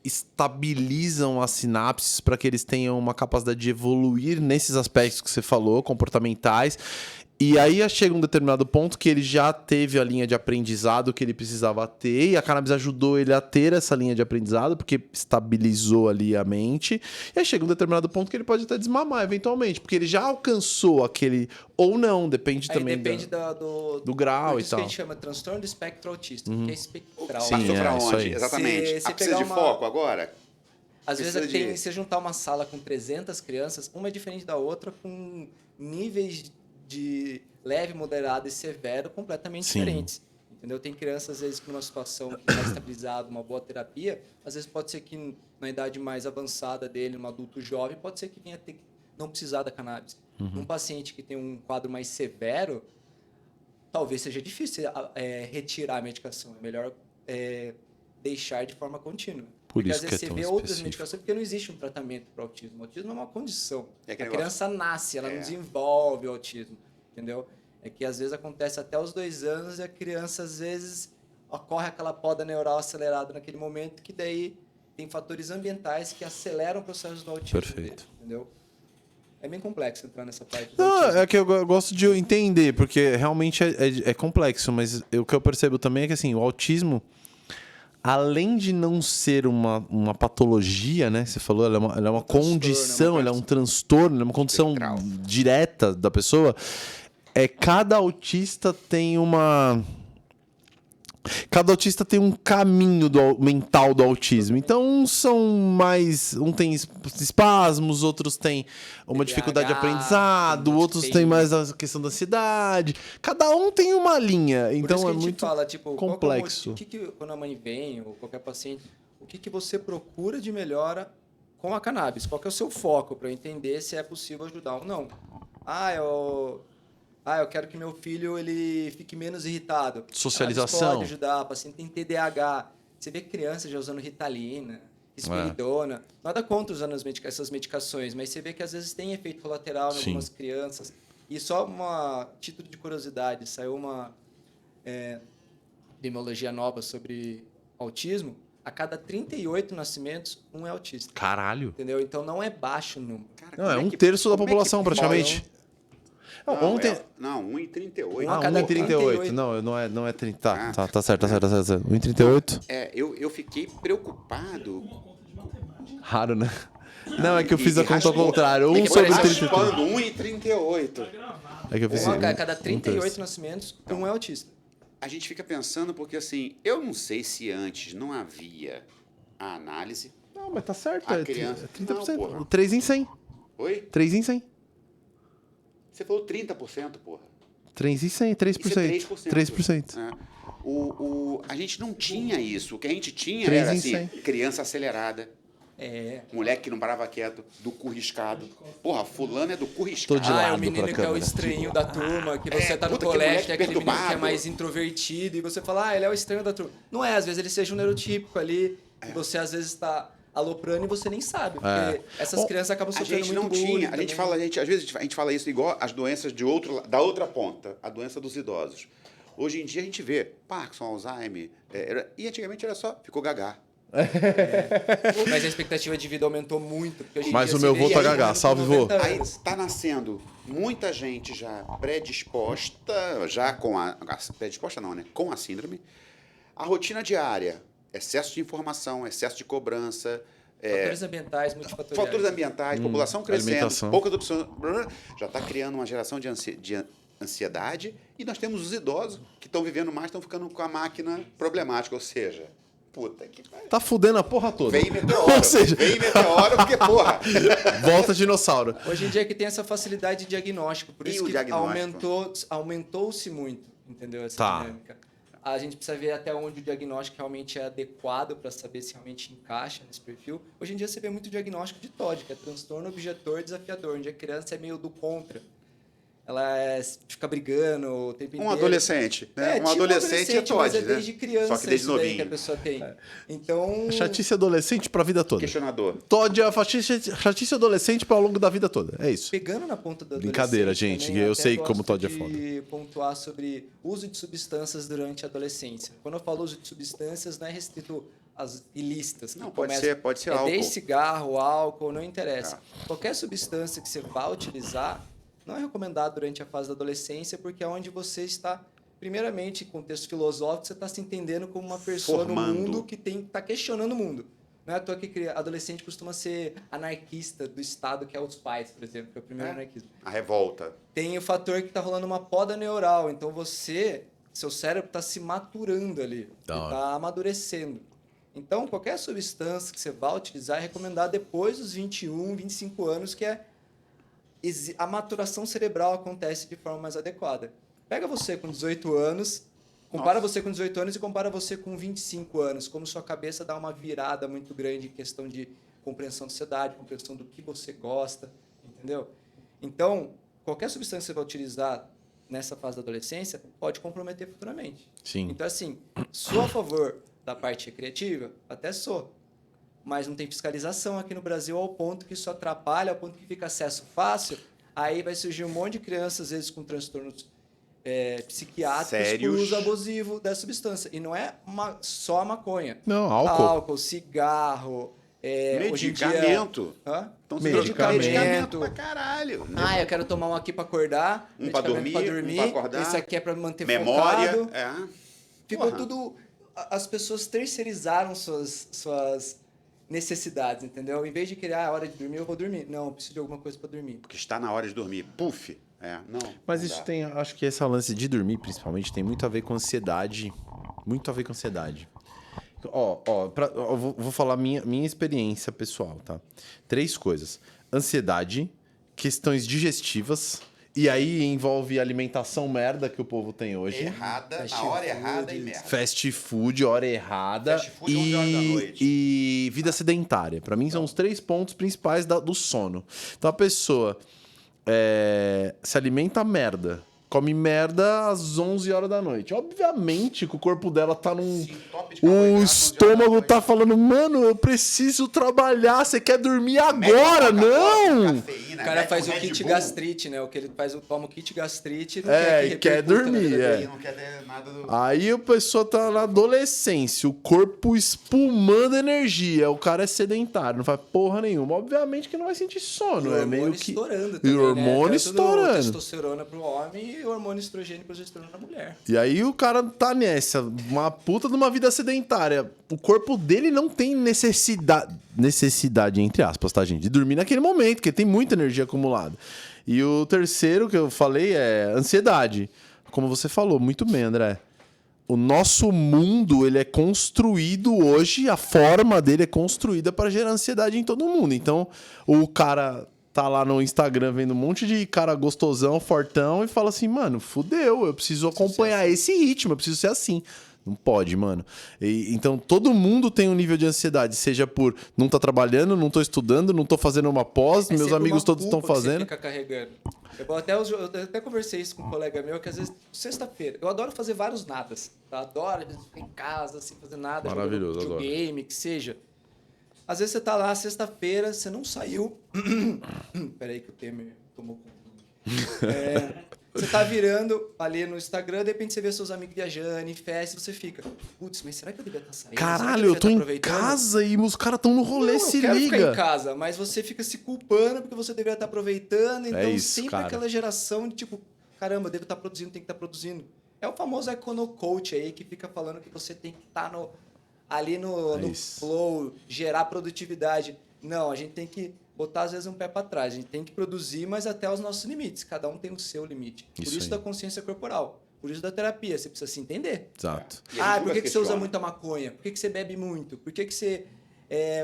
estabilizam as sinapses para que eles tenham uma capacidade de evoluir nesses aspectos que você falou, comportamentais. E aí chega um determinado ponto que ele já teve a linha de aprendizado que ele precisava ter, e a cannabis ajudou ele a ter essa linha de aprendizado, porque estabilizou ali a mente. E aí chega um determinado ponto que ele pode até desmamar, eventualmente, porque ele já alcançou aquele... Ou não, depende Aí também depende do grau por e isso tal. que a gente chama transtorno do espectro autista, que é espectral. Sim, Passou pra isso onde? aí. Exatamente. Você Precisa de pegar foco agora? Às vezes Precisa de- se juntar uma sala com 300 crianças, uma é diferente da outra, com níveis de leve, moderado e severo completamente Sim. diferentes. Entendeu? Tem crianças, às vezes, que numa situação que está estabilizada, uma boa terapia, às vezes pode ser que na idade mais avançada dele, um adulto jovem, pode ser que venha a ter que não precisar da cannabis. Um paciente que tem um quadro mais severo, talvez seja difícil retirar a medicação. É melhor deixar de forma contínua. Por Porque isso às que vezes é você tão vê outras específico. medicações, porque não existe um tratamento para o autismo. O autismo é uma condição. É A aquele criança nasce, ela não desenvolve o autismo, entendeu? É que às vezes acontece até os 2 anos e a criança, às vezes, ocorre aquela poda neural acelerada naquele momento, que daí tem fatores ambientais que aceleram o processo do autismo. Perfeito. Dele, entendeu? É bem complexo entrar nessa parte do Não, autismo. é que eu gosto de entender, porque realmente é complexo, mas o que eu percebo também é que, assim, o autismo, além de não ser uma patologia, né? Você falou, ela é uma condição, ela é um transtorno, ela é uma condição Espectral. direta da pessoa. Cada autista tem uma... Cada autista tem um caminho mental do autismo. Então, um tem espasmos, outros têm uma TDAH, dificuldade de aprendizado, tem outros têm mais a questão da ansiedade. Cada um tem uma linha. Por Então, isso que é a gente muito fala, tipo, complexo. quando a mãe vem, ou qualquer paciente, o que você procura de melhora com a cannabis? Qual que é o seu foco para entender se é possível ajudar ou não? Eu quero que meu filho ele fique menos irritado. Socialização. Cannabis pode ajudar, o paciente tem TDAH. Você vê criança já usando Ritalina, risperidona. Nada contra usando essas medicações, mas você vê que às vezes tem efeito colateral em Sim. algumas crianças. E só título de curiosidade, saiu uma epidemiologia nova sobre autismo, a cada 38 nascimentos, um é autista. Caralho. Entendeu? Então não é baixo o número. Cara, Não, como é um que- terço da como é que população, pode? praticamente. Não, Não, ontem... Não, 1,38. Um a cada 1,38. Não, não é 30. Tá certo. 1,38. Eu fiquei preocupado. Raro, né? Não, é que eu fiz a conta ao raspou. contrário. É 1 que sobre foi 33. raspando, 1,38. É que eu fiz A cada um 38 terço. nascimentos, um é autista. A gente fica pensando porque, assim, eu não sei se antes não havia a análise. Não, mas tá certo. A É criança- 30%. Não, porra. 3 em 100. Oi? 3 em 100. Você falou 30%, porra. 3 em 100, 3%. Isso é 3%. 3%. É. A gente não tinha isso. O que a gente tinha 3 era em assim, 100. criança acelerada, É. moleque que não parava quieto, do cu riscado. Porra, fulano é do cu riscado. Tô de É lado o menino pra que é o câmera. estranho da turma, que você tá no puta, que colégio, moleque que é aquele menino que é perturbado. mais introvertido, e você fala, ele é o estranho da turma. Não é, às vezes ele seja um neurotípico ali, e você às vezes tá aloprando e você nem sabe, porque essas Bom, crianças acabam A sofrendo gente muito não bullying tinha, também. às vezes a gente fala isso igual as doenças da outra ponta, a doença dos idosos. Hoje em dia a gente vê Parkinson, Alzheimer, e antigamente era só, ficou gagá. Mas a expectativa de vida aumentou muito. Porque hoje em Mas dia o você meu vê vô tá gente gagá. morrendo com Salve, vô. 90 Aí anos. está nascendo muita gente já predisposta, já com predisposta não, né? Com a síndrome. A rotina diária, excesso de informação, excesso de cobrança, Fatores ambientais, multifatoriais. fatores ambientais, população crescendo, alimentação. poucas opções, já está criando uma geração de ansiedade, e nós temos os idosos que estão vivendo mais, estão ficando com a máquina problemática, ou seja, puta que pariu. Tá fudendo a porra toda. Vem meteoro, Ou seja, vem meteoro, porque porra. volta dinossauro. Hoje em dia que tem essa facilidade de diagnóstico, por E isso o que diagnóstico? aumentou-se muito, entendeu? Essa Tá. dinâmica. A gente precisa ver até onde o diagnóstico realmente é adequado para saber se realmente encaixa nesse perfil. Hoje em dia você vê muito diagnóstico de TOD, que é transtorno objetor desafiador, onde a criança é meio do contra. Ela fica brigando o tempo inteiro. Um adolescente, né? É, Um tipo adolescente é mas TOD, é né? desde criança Só que desde isso daí novinho. que a pessoa tem. Então, Chatice adolescente pra vida toda. Questionador. Todd é a chatice adolescente ao longo da vida toda. É isso. pegando na ponta da Brincadeira, adolescente gente, também, eu até sei como gosto Todd é de foda. pontuar sobre uso de substâncias durante a adolescência. Quando eu falo uso de substâncias, não é restrito às ilícitas. Que Não, pode começam- ser é álcool. desde cigarro, álcool, não interessa. Qualquer substância que você vá utilizar, não é recomendado durante a fase da adolescência, porque é onde você está, primeiramente, em contexto filosófico, você está se entendendo como uma pessoa Formando. no mundo que está questionando o mundo. Não é à toa que adolescente costuma ser anarquista do Estado, que é os pais, por exemplo, que é o primeiro anarquismo. A revolta. Tem o fator que está rolando uma poda neural, então seu cérebro está se maturando ali, Da hora. está amadurecendo. Então, qualquer substância que você vá utilizar é recomendado depois dos 21, 25 anos, que é a maturação cerebral acontece de forma mais adequada. Pega você com 18 anos, compara você com 18 anos e compara você com 25 anos, como sua cabeça dá uma virada muito grande em questão de compreensão da sociedade, compreensão do que você gosta, entendeu? Então, qualquer substância que você vai utilizar nessa fase da adolescência pode comprometer futuramente. Sim. Então, assim, sou a favor da parte recreativa? Até sou. Mas não tem fiscalização aqui no Brasil ao ponto que isso atrapalha, ao ponto que fica acesso fácil. Aí vai surgir um monte de crianças, às vezes com transtornos psiquiátricos Sérios. por uso abusivo dessa substância. E não é só a maconha. Não, álcool. Álcool, cigarro, hoje em dia... Medicamento. Hã? Então, Medicamento. pra caralho. né? Ah, eu quero tomar um aqui para acordar, Um pra medicamento dormir, um pra acordar. esse aqui é para manter Memória. focado. Ficou Porra. tudo... As pessoas terceirizaram suas necessidades, entendeu? Em vez de criar a hora de dormir, eu vou dormir. Não, eu preciso de alguma coisa para dormir. Porque está na hora de dormir. Puf. Não. Mas não isso dá. tem, acho que esse lance de dormir, principalmente, tem muito a ver com ansiedade. Muito a ver com ansiedade. Eu vou falar minha experiência pessoal, tá? 3 coisas. Ansiedade, questões digestivas, e aí envolve alimentação merda que o povo tem hoje. Errada, Fast na hora food. errada e merda. Fast food, hora errada. Fast food, 11 horas da noite. E vida sedentária. Pra mim, são os 3 pontos principais do sono. Então, a pessoa se alimenta merda come merda às 11 horas da noite. Obviamente que o corpo dela tá num... Top de O carboidrato, estômago tá falando, mano, eu preciso trabalhar, você quer dormir agora? Não! O cara faz o kit gastrite, né? O que ele faz, toma o kit gastrite e não É, quer que quer repercuta, dormir, né? é. Não quer ter nada do... Aí a pessoa tá na adolescência, o corpo espumando energia, o cara é sedentário, não faz porra nenhuma. Obviamente que não vai sentir E sono, o é hormônio meio que... estourando E também, o hormônio né? estourando. Testosterona pro homem e o hormônio estrogênio e progesterona na mulher. E aí o cara tá nessa, uma puta de uma vida sedentária. O corpo dele não tem necessidade, entre aspas, tá, gente? De dormir naquele momento, porque tem muita energia acumulada. E o terceiro que eu falei é ansiedade. Como você falou, muito bem, André. O nosso mundo, ele é construído hoje, a forma dele é construída para gerar ansiedade em todo mundo. Então, o cara tá lá no Instagram vendo um monte de cara gostosão, fortão, e fala assim, mano, fudeu, eu preciso acompanhar esse ritmo, eu preciso ser assim. Não pode, mano. Então, todo mundo tem um nível de ansiedade, seja por não tá trabalhando, não tô estudando, não tô fazendo uma pós, meus amigos todos estão fazendo. Você fica carregando. Eu até conversei isso com um colega meu, que às vezes, sexta-feira, eu adoro fazer vários nadas. Tá? Adoro ficar em casa, sem fazer nada, Maravilhoso, jogando adoro. videogame, que seja. Às vezes você tá lá, sexta-feira, você não saiu. Peraí que o Temer tomou conta. Você tá virando ali no Instagram, de repente você vê seus amigos viajando, em festa, e você fica, putz, mas será que eu devia estar saindo? Será que Caralho, eu tô devia em estar aproveitando? casa e os caras tão no rolê, Não, se eu quero liga. ficar em casa, mas você fica se culpando porque você deveria estar aproveitando. Então, isso, sempre cara. aquela geração de tipo, caramba, eu devo estar produzindo, tem que estar produzindo. É o famoso econo-coach aí que fica falando que você tem que estar ali no isso. flow, gerar produtividade. Não, a gente tem que botar às vezes um pé para trás. A gente tem que produzir, mas até os nossos limites. Cada um tem o seu limite. Por Isso isso aí. da consciência corporal. Por isso da terapia. Você precisa se entender. Exato. E a gente Por que nunca você usa questiona. muita maconha? Por que você bebe muito? Por que você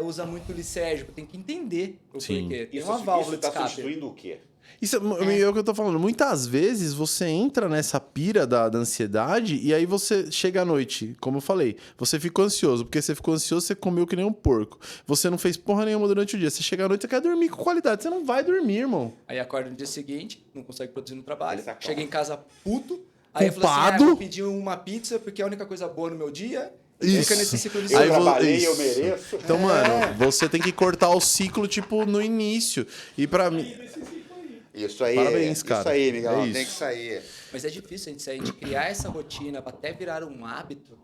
usa muito lisérgico? Tem que entender o Sim. porquê. Tem Isso, uma válvula isso de tá escape. substituindo o quê? Isso é o que eu tô falando. Muitas vezes você entra nessa pira da ansiedade e aí você chega à noite, como eu falei, você ficou ansioso. Porque você ficou ansioso, você comeu que nem um porco. Você não fez porra nenhuma durante o dia. Você chega à noite, você quer dormir com qualidade. Você não vai dormir, irmão. Aí acorda no dia seguinte, não consegue produzir no trabalho, Essa chega em casa puto, Culpado. aí fala assim, vou pedir uma pizza porque é a única coisa boa no meu dia. E Isso. fica nesse ciclo Eu vicioso. trabalhei, isso. eu mereço. Então, mano, você tem que cortar o ciclo, tipo, no início. E pra mim... Isso aí, Parabéns, cara. Isso aí, Miguel. É Tem isso. que sair. Mas é difícil a gente criar essa rotina pra até virar um hábito.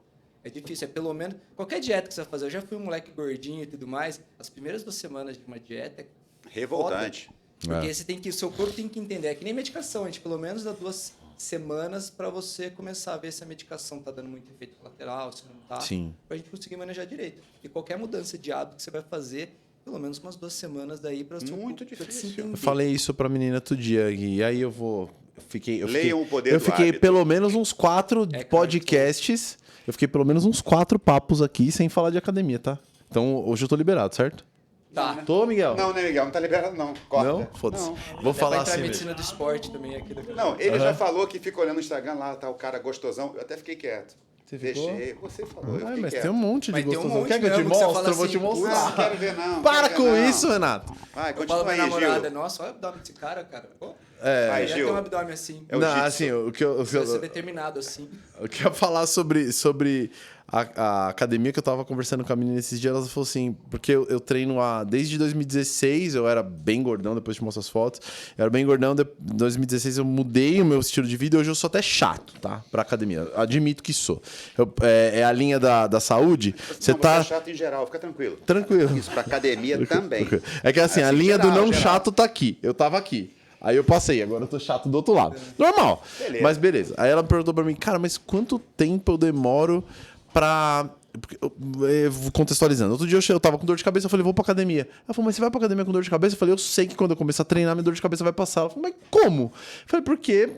É difícil, é pelo menos... Qualquer dieta que você vai fazer, eu já fui um moleque gordinho e tudo mais, as primeiras 2 semanas de uma dieta... Revoltante. Porque você tem que, o seu corpo tem que entender. É que nem medicação, a gente pelo menos dá 2 semanas para você começar a ver se a medicação tá dando muito efeito colateral, se não tá. Sim. Pra gente conseguir manejar direito. E qualquer mudança de hábito que você vai fazer, pelo menos umas 2 semanas daí para seu Muito corpo se difícil. entender. Eu falei isso pra menina outro dia. E aí eu vou... Leiam o poder Eu do fiquei hábito. pelo menos uns 4 cara, podcasts. Eu fiquei pelo menos uns 4 papos aqui sem falar de academia, tá? Então hoje eu tô liberado, certo? Tá. Tô, Miguel? Não, né, Miguel? Não tá liberado, não. Corta. Não? Foda-se. Não. Vou Dá falar pra entrar assim em mesmo. medicina do esporte também aqui. Não, ele já falou que fica olhando no Instagram lá, tá o cara gostosão. Eu até fiquei quieto. Você ficou? Deixei. Você falou, eu Ai, fiquei mas quieto. tem um monte de Mas tem um gostosão. monte Quer que eu te mesmo que você mostre? fala Eu vou te assim, Não, mostrar. quero ver não. Para quero com ver, não. isso, Renato. Vai, Eu falo continua pra aí, minha namorada, Gil. nossa, olha o abdômen desse cara. Pô, Vai, já Gil. tem um abdômen assim. É o Não, jitsu. assim, o que eu Vai ser determinado assim. quero falar sobre a academia que eu tava conversando com a menina esses dias. Ela falou assim, porque eu treino desde 2016, eu era bem gordão, depois te mostro as fotos. Eu era bem gordão, em 2016 eu mudei o meu estilo de vida e hoje eu sou até chato, tá? Pra academia. Admito que sou. É a linha da saúde. Você Não, tá... é chato em geral, fica tranquilo. Tranquilo. Isso, pra academia também. É que assim, a Assim, linha do geral, não geral. chato tá aqui. Eu tava aqui. Aí eu passei, agora eu tô chato do outro lado. Normal. Beleza. Mas beleza. Aí ela perguntou pra mim, cara, mas quanto tempo eu demoro pra... Contextualizando. Outro dia eu tava com dor de cabeça, eu falei, vou pra academia. Ela falou, mas você vai pra academia com dor de cabeça? Eu falei, eu sei que quando eu começar a treinar, minha dor de cabeça vai passar. Ela falou, mas como? Eu falei, porque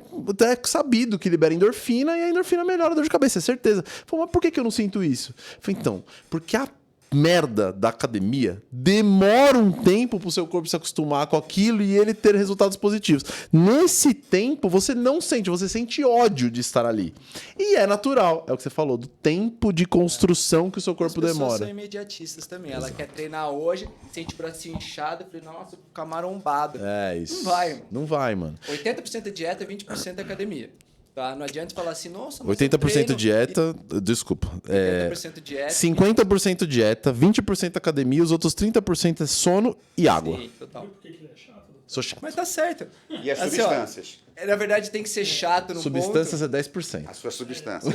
é sabido que libera endorfina e a endorfina melhora a dor de cabeça, é certeza. Ela falou, mas por que eu não sinto isso? Eu falei, então, porque a merda da academia demora um tempo pro seu corpo se acostumar com aquilo e ele ter resultados positivos. Nesse tempo, você não sente, você sente ódio de estar ali. E é natural, é o que você falou, do tempo de construção que o seu corpo As pessoas demora. são imediatistas também. Ela quer treinar hoje, sente o bracinho inchado, e fala, nossa, vou ficar marombado. É isso. Não vai, mano. Não vai, mano. 80% é dieta, 20% é academia. Tá? Não adianta falar assim, nossa, mas 80% eu treino, dieta, desculpa. 80% dieta. 50% dieta, 20% academia, os outros 30% é sono e água. Sim, total. Por que ele é chato? Sou chato. Mas tá certo. E as Assim, ó, substâncias? na verdade, tem que ser chato no Substâncias ponto. é 10%. As suas substâncias.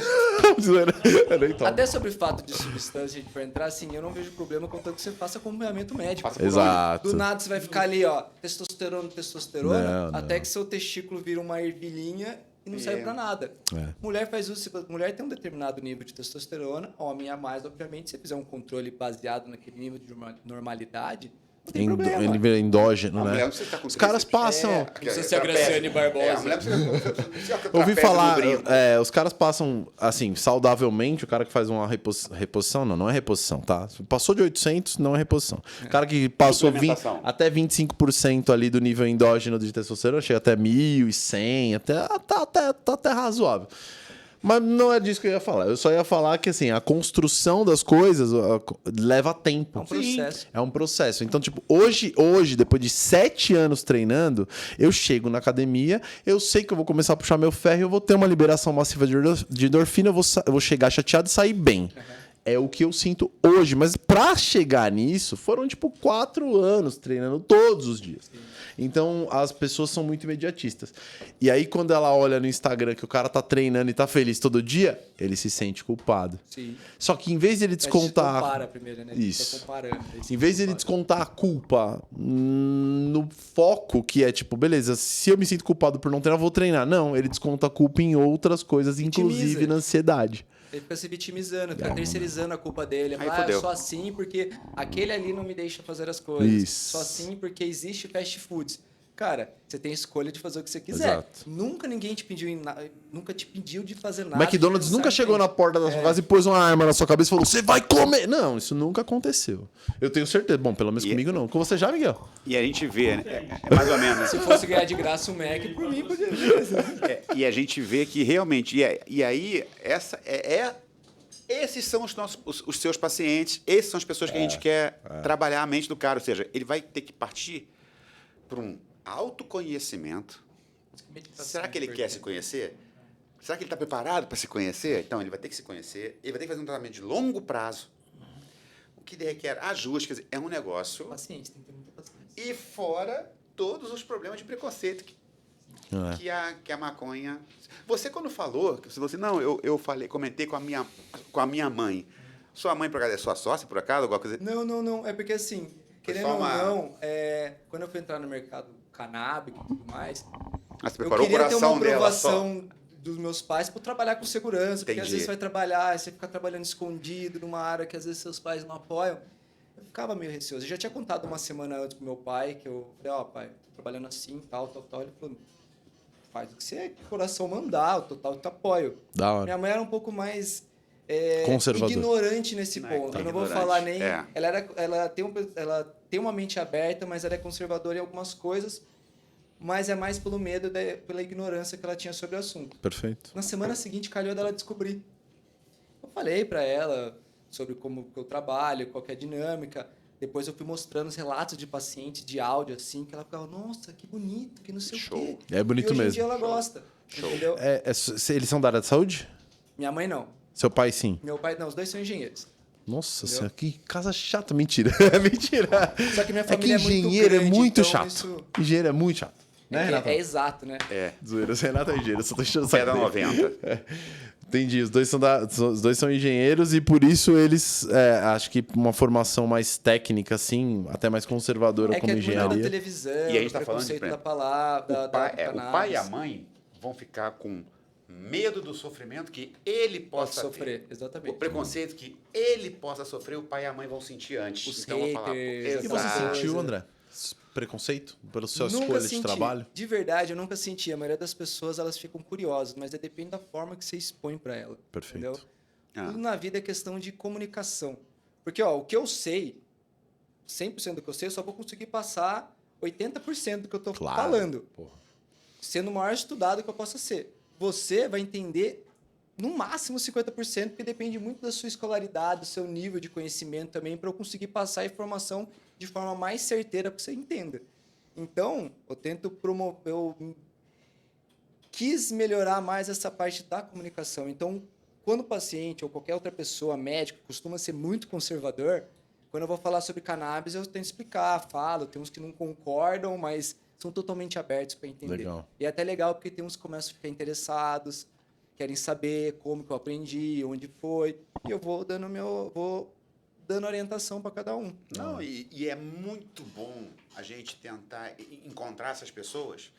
Eu nem tomo. Até sobre o fato de substância, a gente for entrar, assim, eu não vejo problema contanto que você faça acompanhamento médico. Faça por Exato. Do nada você vai ficar ali, ó, testosterona, Não, até não. que seu testículo vira uma ervilhinha e não serve pra nada. É. Mulher faz uso, mulher tem um determinado nível de testosterona, homem a mais, obviamente, se você fizer um controle baseado naquele nível de normalidade, não tem problema. Nível endógeno, A mulher né? não precisa estar com Os caras tríceps. passam. precisa ser a Graciane Barbosa. É, a mulher precisa Eu ouvi trapézio falar, no brinco. os caras passam, assim, saudavelmente, o cara que faz uma reposição, não é reposição, tá? Passou de 800, não é reposição. O cara que passou Suplementação. até 25% ali do nível endógeno de testosterona, chega até 1.100, tá até razoável. Mas não é disso que eu ia falar. Eu só ia falar que, assim, a construção das coisas leva tempo. É um processo. É um processo. Então, tipo, hoje, depois de 7 anos treinando, eu chego na academia, eu sei que eu vou começar a puxar meu ferro, eu vou ter uma liberação massiva de endorfina, eu vou chegar chateado e sair bem. É o que eu sinto hoje. Mas pra chegar nisso, foram, tipo, 4 anos treinando todos os dias. Então, as pessoas são muito imediatistas. E aí, quando ela olha no Instagram que o cara tá treinando e tá feliz todo dia, ele se sente culpado. Sim. Só que em vez de ele A gente descontar... compara primeiro, né? Isso. Tá comparando. Em vez de ele descontar a culpa no foco, que é tipo, beleza, se eu me sinto culpado por não treinar, eu vou treinar. Não, ele desconta a culpa em outras coisas, inclusive Vitimiza. na ansiedade. Ele fica se vitimizando, fica terceirizando a culpa dele. Aí Fala, eu fodeu. sou assim porque aquele ali não me deixa fazer as coisas. Isso. Sou assim porque existe fast foods. Cara, você tem escolha de fazer o que você quiser. Exato. Nunca ninguém te pediu nunca te pediu de fazer O nada. McDonald's nunca chegou na porta da sua casa e pôs uma arma na sua cabeça e falou, você vai comer. Não, isso nunca aconteceu. Eu tenho certeza. Bom, pelo menos comigo não. Com você já, Miguel? E a gente vê, né? É mais ou menos. Se fosse ganhar de graça o Mac, por mim podia. E a gente vê que realmente... E aí, esses são os seus pacientes, esses são as pessoas que a gente quer trabalhar a mente do cara. Ou seja, ele vai ter que partir para um autoconhecimento. Será que ele quer se conhecer? Será que ele está preparado para se conhecer? Então, ele vai ter que se conhecer, ele vai ter que fazer um tratamento de longo prazo. O que requer ajuste, quer dizer, é um negócio... Paciente, tem que ter muita paciência. E fora todos os problemas de preconceito que a maconha... Você, quando falou, que você não, eu comentei com a minha mãe. Sua mãe, por acaso, é sua sócia, por acaso? Alguma coisa? Não. É porque, assim, querendo só ou uma- não, quando eu fui entrar no mercado canábico e tudo mais, Mas você eu preparou o queria ter uma coração dela só. aprovação dos meus pais para trabalhar com segurança, porque às Entendi. vezes vai trabalhar, você fica trabalhando escondido numa área que às vezes seus pais não apoiam. Eu ficava meio receoso. Eu já tinha contado uma semana antes pro meu pai, que eu falei, pai, tô trabalhando assim, tal. Ele falou, faz o que você coração mandar, eu total te apoio. Da hora. Minha mãe era um pouco mais Conservador. ignorante nesse Não, ponto. é Eu não vou ignorante. falar nem... É. Ela tem uma mente aberta, mas ela é conservadora em algumas coisas, mas é mais pelo medo, pela ignorância que ela tinha sobre o assunto. Perfeito. Na semana seguinte, calhou dela descobrir. Eu falei pra ela sobre como que eu trabalho, qual que é a dinâmica. Depois eu fui mostrando os relatos de pacientes, de áudio, assim, que ela ficava, nossa, que bonito, que não sei Show. o quê. É bonito e hoje em mesmo. dia ela gosta, entendeu? Eles são da área de saúde? Minha mãe não. Seu pai, sim. Meu pai, não, os dois são engenheiros. Nossa Entendeu? senhora, que casa chata. Mentira. Mentira. Só que minha É que família é muito engenheiro é grande, muito então chato. isso- Engenheiro é muito chato. Né, É, Renato? é exato, né? É, Zoeira, Renato é engenheiro, eu só tô enchendo o saco Pedra dele. 90. Entendi, os dois são engenheiros e por isso eles, acho que uma formação mais técnica, assim, até mais conservadora É que como é muito da engenharia. televisão, E a gente tá do falando de preconceito pre- da palavra, O pai, da o pai e a mãe vão ficar com medo do sofrimento que ele pode possa sofrer, ter. exatamente. O preconceito que ele possa sofrer, o pai e a mãe vão sentir antes. Os então vão falar, haters, E você Exato. sentiu, André? Preconceito? Pelas suas Nunca escolhas de senti. trabalho? De verdade, eu nunca senti. A maioria das pessoas, elas ficam curiosas, mas depende da forma que você expõe para ela. Perfeito. Entendeu? Ah. Tudo na vida é questão de comunicação. Porque, ó, o que eu sei, 100% do que eu sei, eu só vou conseguir passar 80% do que eu tô Claro. falando. Porra. Sendo o maior estudado que eu possa ser. Você vai entender no máximo 50%, porque depende muito da sua escolaridade, do seu nível de conhecimento também, para eu conseguir passar a informação de forma mais certeira para que você entenda. Então, eu tento promover, quis melhorar mais essa parte da comunicação. Então, quando o paciente ou qualquer outra pessoa, médico, costuma ser muito conservador, quando eu vou falar sobre cannabis, eu tento explicar, falo, tem uns que não concordam, mas são totalmente abertos para entender. Legal. E é até legal porque tem uns que começam a ficar interessados, querem saber como que eu aprendi, onde foi, e eu vou dando orientação para cada um. Não, e é muito bom a gente tentar encontrar essas pessoas,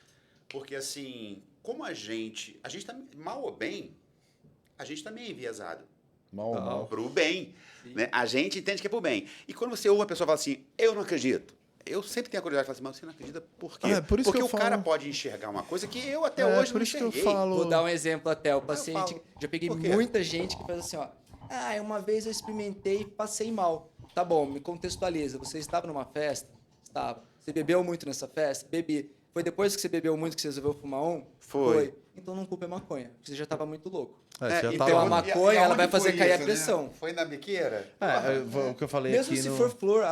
porque assim, como a gente tá, mal ou bem, a gente também é enviesado. Mal. Pro bem. Né? A gente entende que é pro bem. E quando você ouve uma pessoa falar assim, eu não acredito. Eu sempre tenho a curiosidade de falar assim, mas você não acredita por quê? Por isso Porque que eu o cara falo. pode enxergar uma coisa que eu até hoje por não isso que eu enxerguei. falo. Vou dar um exemplo até. O paciente, falo, já peguei por quê? muita gente que faz assim, ó. Uma vez eu experimentei e passei mal. Tá bom, me contextualiza. Você estava numa festa? Estava. Você bebeu muito nessa festa? Bebi. Foi depois que você bebeu muito que você resolveu fumar um? Foi. Então não culpa a maconha, porque você já estava muito louco. Você já então tava- a maconha, ela vai aonde fazer foi cair a isso, pressão. Né? Foi na biqueira? O que eu falei Mesmo aqui se no... for flor,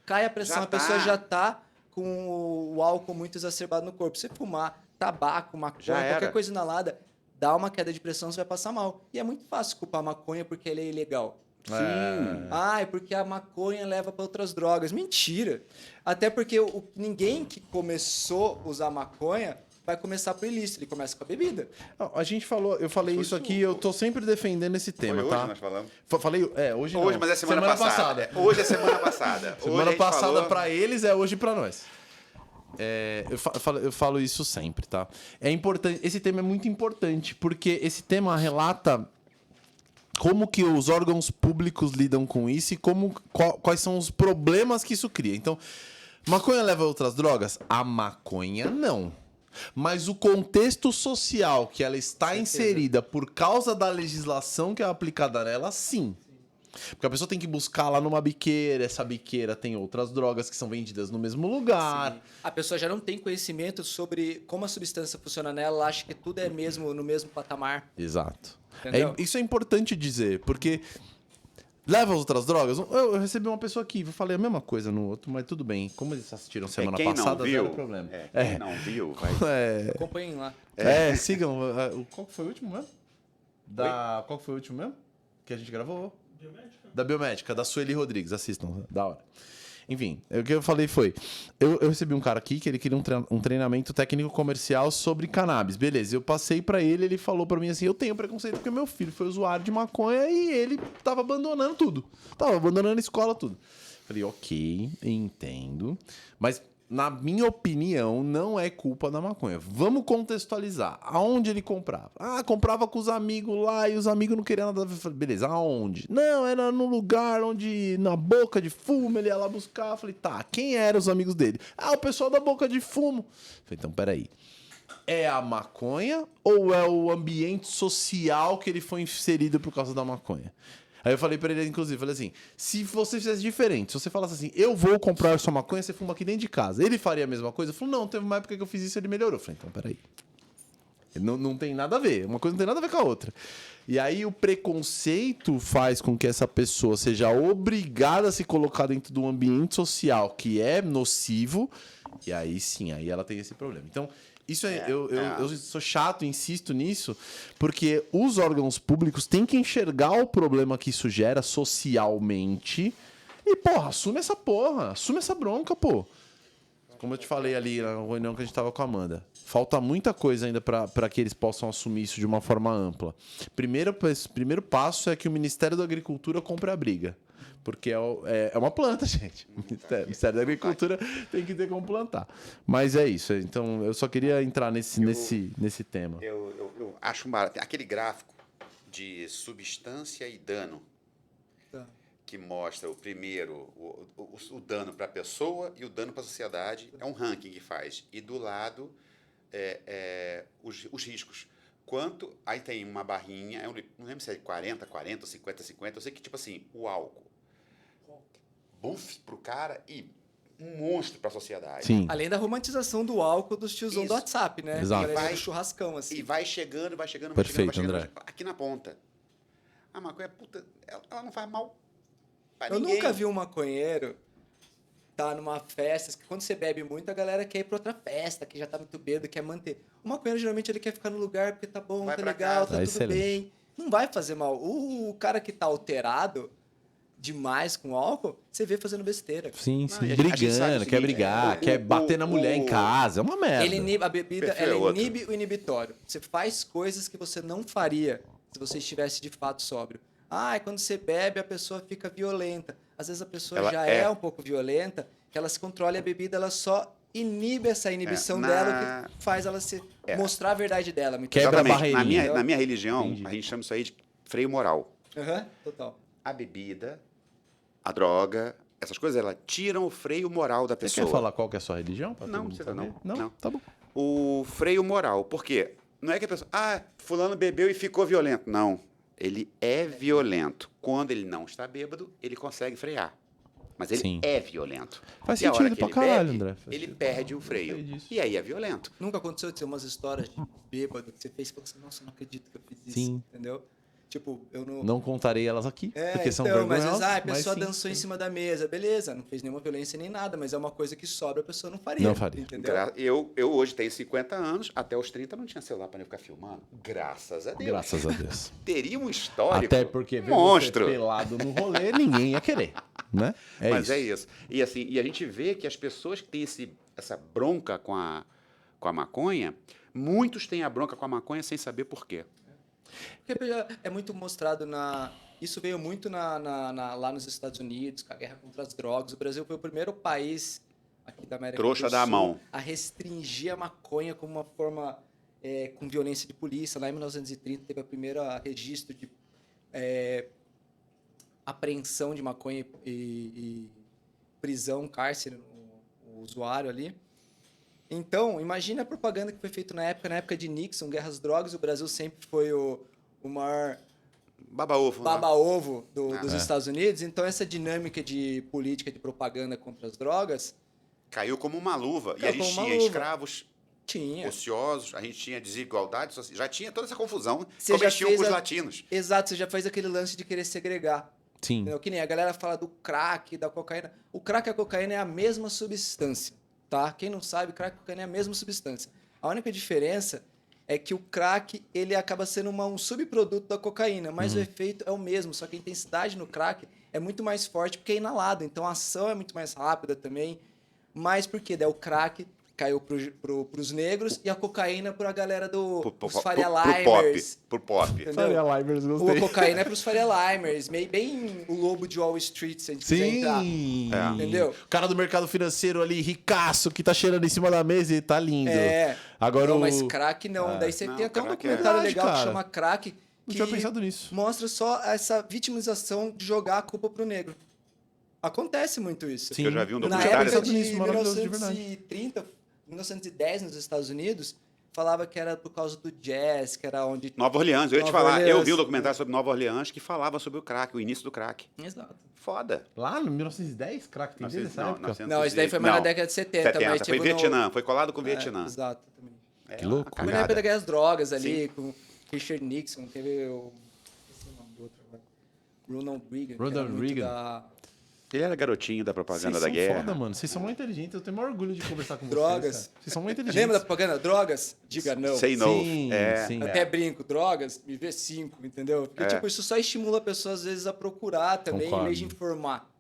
cai a pressão, Já a pessoa tá. já tá com o álcool muito exacerbado no corpo. Se fumar tabaco, maconha, Já era. qualquer coisa inalada, dá uma queda de pressão, você vai passar mal. E é muito fácil culpar a maconha porque ela é ilegal. Sim. É porque a maconha leva para outras drogas. Mentira! Até porque ninguém que começou a usar maconha vai começar pro ilícito, ele começa com a bebida. Não, a gente falou, eu falei Foi isso aqui, isso. eu tô sempre defendendo esse tema, Foi tá? hoje nós falamos? Falei, hoje não. Hoje, mas é semana passada. Hoje é semana passada. Hoje a Semana gente passada falou- pra eles é hoje pra nós. Eu falo isso sempre, tá? É importante, esse tema é muito importante, porque esse tema relata como que os órgãos públicos lidam com isso e quais são os problemas que isso cria. Então, maconha leva a outras drogas? A maconha não. Mas o contexto social que ela está inserida por causa da legislação que é aplicada nela, sim. Porque a pessoa tem que buscar lá numa biqueira, essa biqueira tem outras drogas que são vendidas no mesmo lugar. A pessoa já não tem conhecimento sobre como a substância funciona nela, ela acha que tudo é mesmo no mesmo patamar. Exato. Entendeu? Isso é importante dizer, porque leva as outras drogas. Eu recebi uma pessoa aqui, eu falei a mesma coisa no outro, mas tudo bem. Como eles assistiram semana quem passada, não viu, zero problema. Quem não viu, vai. Acompanhem lá. Sigam. Qual que foi o último mesmo? Qual que foi o último mesmo? Que a gente gravou? Da Biomédica, da Sueli Rodrigues. Assistam, da hora. Enfim, o que eu falei foi... Eu recebi um cara aqui que ele queria um treinamento técnico comercial sobre cannabis. Beleza, eu passei pra ele, ele falou pra mim assim, eu tenho preconceito porque meu filho foi usuário de maconha e ele tava abandonando tudo. Tava abandonando a escola, tudo. Falei, ok, entendo. Mas, na minha opinião, não é culpa da maconha. Vamos contextualizar. Aonde ele comprava? Comprava com os amigos lá e os amigos não queriam nada a ver. Falei, beleza, aonde? Não, era no lugar onde, na boca de fumo, ele ia lá buscar. Falei, tá, quem eram os amigos dele? O pessoal da boca de fumo. Falei, então, peraí. É a maconha ou é o ambiente social que ele foi inserido por causa da maconha? Aí eu falei pra ele, inclusive, falei assim, se você fizesse diferente, se você falasse assim, eu vou comprar sua maconha, você fuma aqui dentro de casa, ele faria a mesma coisa? Eu falei, não, teve uma época que eu fiz isso e ele melhorou. Eu falei, então, peraí. Não tem nada a ver, uma coisa não tem nada a ver com a outra. E aí o preconceito faz com que essa pessoa seja obrigada a se colocar dentro de um ambiente social que é nocivo, e aí sim, aí ela tem esse problema. Então, isso eu sou chato, insisto nisso, porque os órgãos públicos têm que enxergar o problema que isso gera socialmente e, porra, assume essa bronca, pô. Como eu te falei ali na reunião que a gente tava com a Amanda, falta muita coisa ainda para que eles possam assumir isso de uma forma ampla. Primeiro passo é que o Ministério da Agricultura compre a briga. Porque é uma planta, gente. O Ministério da Agricultura tem que ter como plantar. Mas é isso. Então, eu só queria entrar nesse tema. Eu acho barato. Aquele gráfico de substância e dano, que mostra o primeiro, o dano para a pessoa e o dano para a sociedade. É um ranking que faz. E do lado, os riscos. Aí tem uma barrinha, eu não lembro se é 40, 40, 50, 50. Eu sei que, tipo assim, o álcool. Buff pro cara e um monstro pra sociedade. Sim. Além da romantização do álcool dos tiozão Isso. do WhatsApp, né? Exato. Galera do churrascão, assim. E vai chegando, vai chegando, Perfeito, vai chegando, André. aqui na ponta. A maconha, puta, ela não faz mal pra Eu ninguém. nunca vi um maconheiro tá numa festa, que quando você bebe muito, a galera quer ir pra outra festa, que já tá muito bêbado, quer manter. O maconheiro, geralmente, ele quer ficar no lugar porque tá bom, Vai tá pra legal, casa. tá tudo Excelente. bem. Não vai fazer mal. O cara que tá alterado demais com álcool, você vê fazendo besteira. Sim, Não, sim. e a gente sabe o Brigando, seguinte, quer brigar, quer bater na mulher em casa. É uma merda. Ele inibe, a bebida, Perfil é ela outro. inibe o inibitório. Você faz coisas que você não faria se você estivesse de fato sóbrio. Ah, e quando você bebe, a pessoa fica violenta. Às vezes a pessoa Ela já é. é um pouco violenta, que ela se controla e a bebida, ela só inibe essa inibição na- dela, o que faz ela se mostrar a verdade dela. muitas Quebra a vezes. Exatamente. barreirinha. Na minha religião, Entendi. a gente chama isso aí de freio moral. Aham, total. A bebida, a droga, essas coisas, elas tiram o freio moral da Você pessoa. quer falar qual que é a sua religião? pra Não, todo mundo precisa saber? não. Não. Tá bom. O freio moral. Por quê? Não é que a pessoa... Ah, fulano bebeu e ficou violento. Não. Ele é violento. Quando ele não está bêbado, ele consegue frear. Mas ele Sim. é violento. Faz E a hora sentido que pra ele caralho, bebe, André. Faz ele sentido. perde o freio. Gostei disso. E aí é violento. Nunca aconteceu de ter umas histórias de bêbado que você fez e falou assim, nossa, não acredito que eu fiz isso, Sim. entendeu? Tipo, eu não... Não contarei elas aqui, É, porque são então, mas vergonhosas. às vezes, a mas pessoa sim, dançou em sim. cima da mesa, beleza, não fez nenhuma violência nem nada, mas é uma coisa que sobra, a pessoa não faria. Não faria. Entendeu? Eu hoje tenho 50 anos, até os 30 não tinha celular para eu ficar filmando. Graças a Deus. Graças a Deus. Teria um histórico. Até porque ver monstro. você pelado no rolê, ninguém ia querer, né? Mas é isso. E assim, e a gente vê que as pessoas que têm essa bronca com a maconha, muitos têm a bronca com a maconha sem saber por quê. Porque é muito mostrado na... Isso veio muito lá nos Estados Unidos, com a guerra contra as drogas. O Brasil foi o primeiro país aqui da América Trouxa do da Sul mão. a restringir a maconha como uma forma com violência de polícia. Lá em 1930 teve a primeira registro de apreensão de maconha e prisão, cárcere no usuário ali. Então, imagina a propaganda que foi feita na época de Nixon, guerra às drogas, o Brasil sempre foi o maior Baba-ovo. né? baba-ovo dos É. Estados Unidos. Então, essa dinâmica de política de propaganda contra as drogas Caiu como uma luva. E Caiu a gente como uma tinha luva. escravos tinha. ociosos, a gente tinha desigualdade, já tinha toda essa confusão. Você Como já eles tinham fez com os a- latinos. Exato, você já faz aquele lance de querer segregar. Sim. Entendeu? Que nem a galera fala do crack, da cocaína. O crack e a cocaína é a mesma substância, tá? Quem não sabe, crack e cocaína é a mesma substância. A única diferença é que o crack, ele acaba sendo um subproduto da cocaína, mas o efeito é o mesmo, só que a intensidade no crack é muito mais forte porque é inalado, então a ação é muito mais rápida também. Mas por quê? Daí o crack caiu pros negros e a cocaína pra galera dos Faria Limers. Pro pop. Entendeu? Faria Limers, A gostei. cocaína é pros Faria Limers, bem o lobo de Wall Street, se a gente quiser entrar. Sim. Entendeu? O cara do mercado financeiro ali, ricaço, que tá cheirando em cima da mesa e tá lindo. É. Agora não, o... mas crack não. Daí você Não, tem até um crack é- documentário Verdade, legal cara. que chama Crack, Não que tinha pensado nisso. mostra só essa vitimização de jogar a culpa pro negro. Acontece muito isso. Sim. Eu já vi um Na documentário. época pensado de nisso, maravilhoso, de 1930, 1910 nos Estados Unidos, falava que era por causa do jazz, que era onde... Nova Orleans, eu ia te Nova falar. Orleans. Eu vi um documentário sobre Nova Orleans que falava sobre o crack, o início do crack. Exato. Foda. Lá no 1910, crack, tem desde essa época? 900 Não, isso daí foi mais na década de 70. mas, Foi tipo, Vietnã, foi colado com o É, Vietnã. exato, também. É Que uma louco. Foi na cagada. época da guerra das drogas ali, com Richard Nixon, teve o... Esqueci o nome do outro agora. Ronald Reagan. que era Ronald muito Reagan. da- Ele era garotinho da propaganda Vocês da são guerra. foda, mano. Vocês são muito inteligentes. Eu tenho o maior orgulho de conversar com Drogas. vocês. Cara. Vocês são muito inteligentes. Lembra da propaganda? Drogas? Diga não. Say no. Sim, É. sim. Até brinco, drogas, me vê 5, entendeu? Porque, É. tipo, isso só estimula a pessoa, às vezes, a procurar também, Concordo. em vez de informar.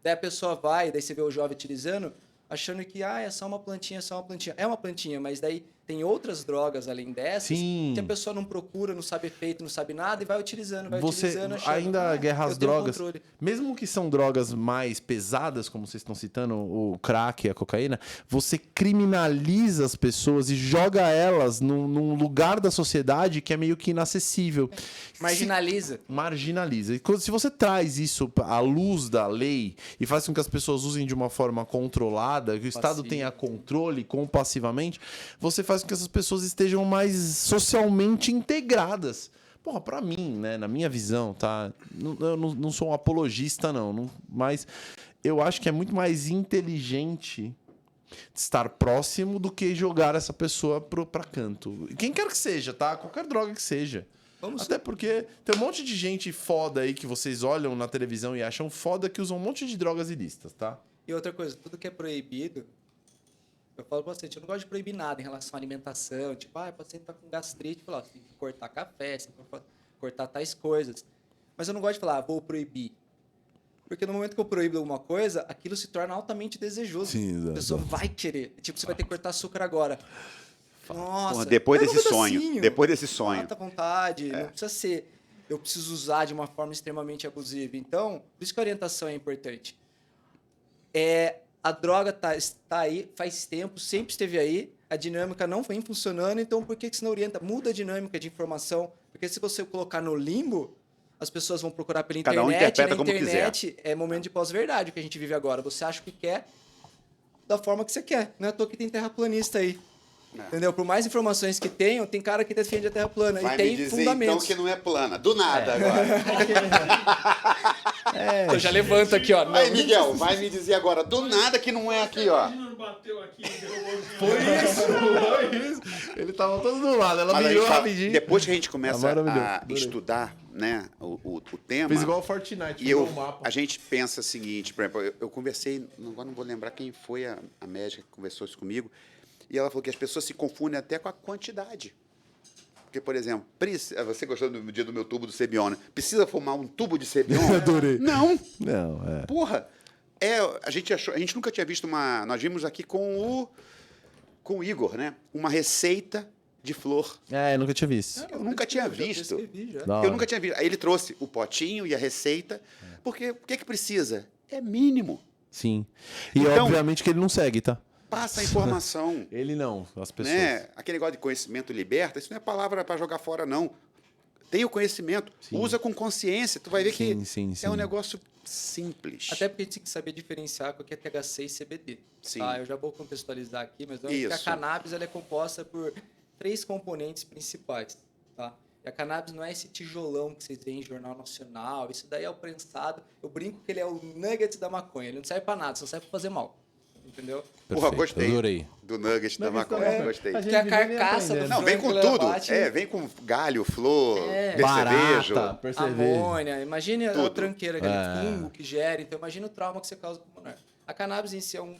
Daí a pessoa vai, daí você vê o jovem utilizando, achando que, é só uma plantinha, é só uma plantinha. É uma plantinha, mas daí tem outras drogas além dessas, Sim. que a pessoa não procura, não sabe efeito, não sabe nada, e vai utilizando, Você utilizando, achando, ainda guerra às eu tenho drogas, controle. mesmo que são drogas mais pesadas, como vocês estão citando, o crack e a cocaína, você criminaliza as pessoas e joga elas num lugar da sociedade que é meio que inacessível. Marginaliza. Marginaliza. E se você traz isso à luz da lei e faz com que as pessoas usem de uma forma controlada, que o Estado Passiva. tenha controle compassivamente, você faz com que essas pessoas estejam mais socialmente integradas. Porra, pra mim, né, na minha visão, tá? Eu não sou um apologista, não, mas eu acho que é muito mais inteligente estar próximo do que jogar essa pessoa pra canto. Quem quer que seja, tá? Qualquer droga que seja. Vamos Até porque tem um monte de gente foda aí que vocês olham na televisão e acham foda que usam um monte de drogas ilícitas, tá? E outra coisa, tudo que é proibido, eu falo pra paciente, eu não gosto de proibir nada em relação à alimentação. Tipo, o paciente tá com gastrite, eu falo, você tem que cortar café, você tem que cortar tais coisas. Mas eu não gosto de falar, vou proibir. Porque no momento que eu proíbo alguma coisa, aquilo se torna altamente desejoso. Sim, exato. A pessoa vai querer. Tipo, você vai ter que cortar açúcar agora. Nossa. Porra, depois pega um desse sonho. pedacinho. Depois desse sonho. Mata à vontade. Não precisa ser. Eu preciso usar de uma forma extremamente abusiva. Então, por isso que a orientação é importante. A droga está aí faz tempo, sempre esteve aí. A dinâmica não vem funcionando. Então, por que você não orienta? Muda a dinâmica de informação. Porque se você colocar no limbo, as pessoas vão procurar pela Cada um internet. interpreta Na como internet é momento de pós-verdade o que a gente vive agora. Você acha o que quer da forma que você quer. Não é à toa que tem terraplanista aí. Entendeu? Por mais informações que tenham, tem cara que defende a Terra plana. Vai e tem me dizer fundamentos. então que não é plana. Do nada agora. Eu já levanto aqui, ó. Vai, Miguel, vai me dizer agora. Do nada que não é aqui, ó. Não bateu aqui, derrubou Foi isso. Ele tava todo do lado, ela Mas a virou gente fala- rapidinho. depois que a gente começa Maravilhoso, a adorei. estudar, né, o tema. Fez igual o Fortnite, E virou eu, um mapa. a gente pensa o seguinte, por exemplo, eu conversei, agora não vou lembrar quem foi a médica que conversou isso comigo, e ela falou que as pessoas se confundem até com a quantidade. Porque, por exemplo, você gostou do dia do meu tubo do Cebion, né? Precisa fumar um tubo de Cebion? Adorei. Não! Não, Porra! A gente nunca tinha visto uma... Nós vimos aqui com o Igor, né? Uma receita de flor. eu nunca tinha visto. Eu nunca tinha visto. Da Eu hora. nunca tinha visto. Aí ele trouxe o potinho e a receita. Porque o que é que precisa? É mínimo. Sim. E Então- obviamente que ele não segue, tá? Passa a informação. Ele não, as pessoas. Né? Aquele negócio de conhecimento liberta, isso não é palavra para jogar fora, não. Tem o conhecimento, usa com consciência. Tu vai ver que Sim, é um negócio simples. Até porque a gente tem que saber diferenciar o que é THC e CBD. Sim. Tá? Eu já vou contextualizar aqui, mas que a Isso. cannabis ela é composta por 3 componentes principais. Tá? E a cannabis não é esse tijolão que vocês veem em jornal nacional. Isso daí é o prensado. Eu brinco que ele é o nugget da maconha. Ele não serve para nada, só serve para fazer mal. Entendeu? Porra, Perfeito, gostei. adorei. Do nugget da Nugget maconha, da gostei. A gente Que é a vive nem carcaça do aprendendo. Não, vem com Frango tudo. Levate. Vem com galho, flor, Barata, percevejo. percevejo. Amônia, imagine a Tudo. tranqueira, aquele fungo que gera, então imagina o trauma que você causa pulmonar. A cannabis em si é um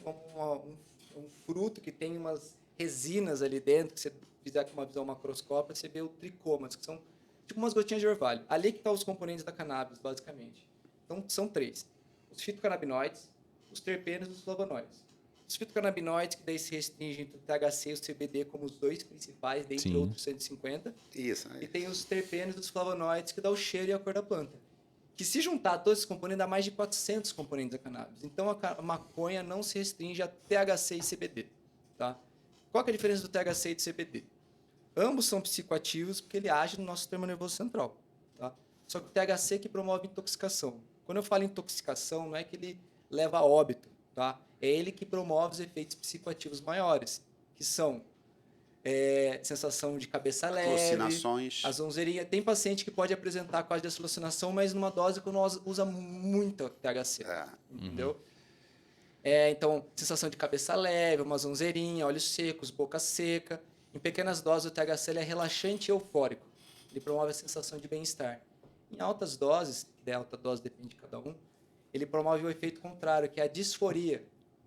fruto que tem umas resinas ali dentro, que você fizer com uma visão macroscópica, você vê o tricomas, que são tipo umas gotinhas de orvalho. Ali que estão os componentes da cannabis, basicamente. Então, são 3. Os fitocannabinoides, os terpenos e os flavonoides. Os fitocannabinoides, que daí se restringem entre o THC e o CBD como os 2 principais, dentre Sim. outros 150. Isso. E tem os terpenos e os flavonoides, que dá o cheiro e a cor da planta. Que se juntar todos esses componentes, dá mais de 400 componentes da cannabis. Então, a maconha não se restringe a THC e CBD. Tá? Qual que é a diferença do THC e do CBD? Ambos são psicoativos porque ele age no nosso sistema nervoso central. Tá? Só que o THC que promove intoxicação. Quando eu falo intoxicação, não é que ele leva a óbito. Tá? É ele que promove os efeitos psicoativos maiores, que são sensação de cabeça leve, Alucinações. as onzerias. Tem paciente que pode apresentar quase dessa alucinação, mas numa dose que nós usa muito THC. Entendeu? Então, sensação de cabeça leve, uma zonzeirinha, olhos secos, boca seca. Em pequenas doses, o THC ele é relaxante e eufórico. Ele promove a sensação de bem-estar. Em altas doses, de alta dose depende de cada um, ele promove o efeito contrário, que é a disforia,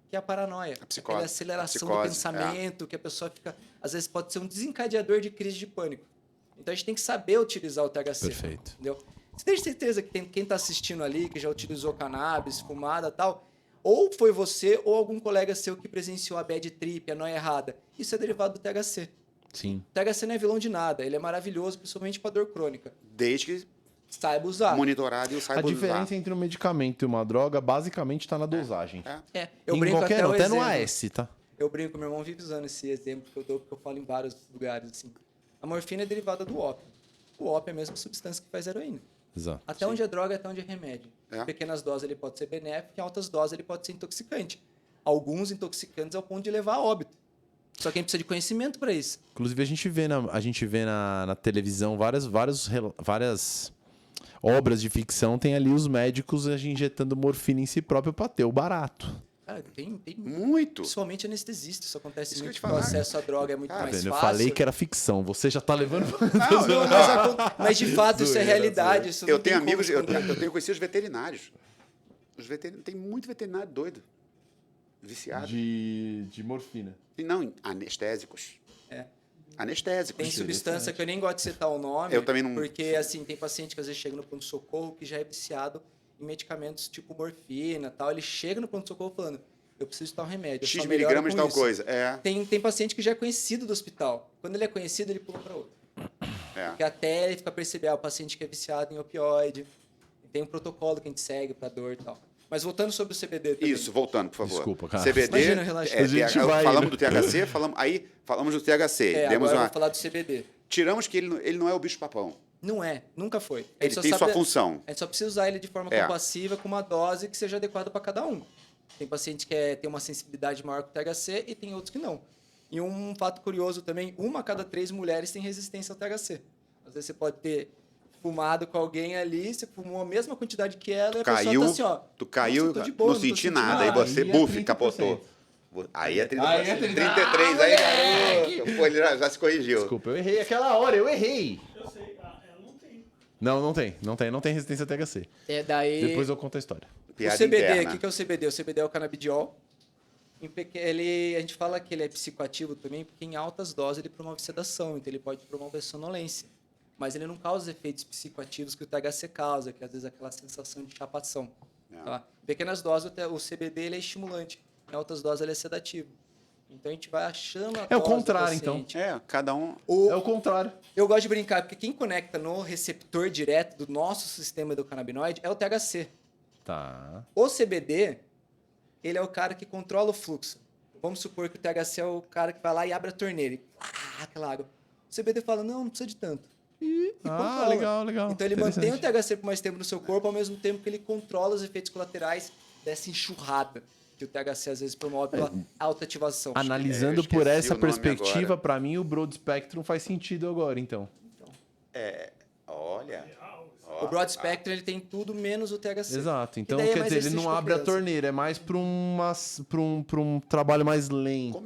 que é a paranoia. A psicose. Aquela aceleração A do psicose, pensamento, que a pessoa fica... Às vezes pode ser um desencadeador de crise de pânico. Então a gente tem que saber utilizar o THC. Perfeito. Entendeu? Você tem certeza que tem quem está assistindo ali, que já utilizou cannabis, fumada e tal, ou foi você ou algum colega seu que presenciou a bad trip, a noia errada. Isso é derivado do THC. Sim. O THC não é vilão de nada, ele é maravilhoso, principalmente para dor crônica. Desde que Saiba usar. monitorado e eu A saiba diferença usar. entre um medicamento e uma droga basicamente está na dosagem. Eu Em brinco qualquer, até o até no exemplo. AS, tá? Eu brinco, meu irmão vive usando esse exemplo que eu dou, porque eu falo em vários lugares. Assim. A morfina é derivada do ópio. O ópio é a mesma substância que faz heroína. Exato. Até onde é droga, até onde é remédio. É. Em pequenas doses ele pode ser benéfico, em altas doses ele pode ser intoxicante. Alguns intoxicantes ao ponto de levar a óbito. Só que a gente precisa de conhecimento para isso. Inclusive, a gente vê na televisão várias obras de ficção, tem ali os médicos injetando morfina em si próprio para ter o barato. Cara, tem Muito. principalmente anestesista. Isso acontece Isso que eu muito te porque o falar. acesso à droga é muito mais Vendo? Eu fácil. falei que era ficção, você já tá levando. Mas de fato isso é Zoeira, realidade. Isso Eu não tem tenho como amigos, eu esconder. tenho conhecidos veterinários. Tem muito veterinário doido. Viciado. De morfina. E não, anestésicos. É. Anestésicos. Tem substância que eu nem gosto de citar o nome. Eu também não- Porque, assim, tem paciente que às vezes chega no pronto-socorro que já é viciado em medicamentos tipo morfina e tal. Ele chega no pronto-socorro falando, eu preciso de tal remédio. eu X só melhoro miligramas de com tal isso. coisa. É. Tem paciente que já é conhecido do hospital. Quando ele é conhecido, ele pula para outro. É. Porque até ele fica percebendo, o paciente que é viciado em opioide. Tem um protocolo que a gente segue para dor e tal. Mas voltando sobre o CBD também. Isso, voltando, por favor. Desculpa, cara. CBD. Imagina, relaxa. A gente vai falamos indo. do THC, falamos do THC. É, Demos agora eu uma, vou falar do CBD. tiramos que ele não é o bicho-papão. Não é, nunca foi. A Ele gente só tem sua sabe- função. A gente só precisa usar ele de forma É. compassiva, com uma dose que seja adequada para cada um. Tem paciente que tem uma sensibilidade maior com o THC e tem outros que não. E um fato curioso também, 1 a cada 3 mulheres tem resistência ao THC. Às vezes você pode ter fumado com alguém ali, você fumou a mesma quantidade que ela e a Caiu, pessoa tá assim, ó. tu caiu, "Nossa, tô de boa, não tô senti sentindo nada. Aí nada." você, Aí é buf, 30%. capotou. Aí é 30%. Aí é 30%. 33, aí garoto. Pô, ele já se corrigiu. Desculpa, eu errei aquela hora, eu errei. Eu sei, ela não tem. Não tem resistência a THC. É daí... Depois eu conto a história. Piada o CBD, interna. o que é o CBD? O CBD é o canabidiol. A gente fala que ele é psicoativo também porque em altas doses ele promove sedação, então ele pode promover sonolência. Mas ele não causa efeitos psicoativos que o THC causa, que às vezes é aquela sensação de chapação. Não. Tá? Em pequenas doses, o CBD ele é estimulante. Em altas doses ele é sedativo. Então a gente vai achando a É o dose do contrário, então. paciente. É, cada um. É o contrário. Eu gosto de brincar, porque quem conecta no receptor direto do nosso sistema do canabinoide é o THC. Tá. O CBD, ele é o cara que controla o fluxo. Vamos supor que o THC é o cara que vai lá e abre a torneira. E, aquela água. O CBD fala, não precisa de tanto. E controla. Legal. Então ele mantém o Interessante. THC por mais tempo no seu corpo, ao mesmo tempo que ele controla os efeitos colaterais dessa enxurrada que o THC às vezes promove pela alta ativação. Analisando Eu por esqueci essa o nome perspectiva, agora. pra mim o Broad Spectrum faz sentido agora, então. Olha. O Broad Spectrum ele tem tudo menos o THC. Exato. E Então, daí é quer mais dizer, ele não exercício abre a pra criança. torneira, é mais pra um trabalho mais lento,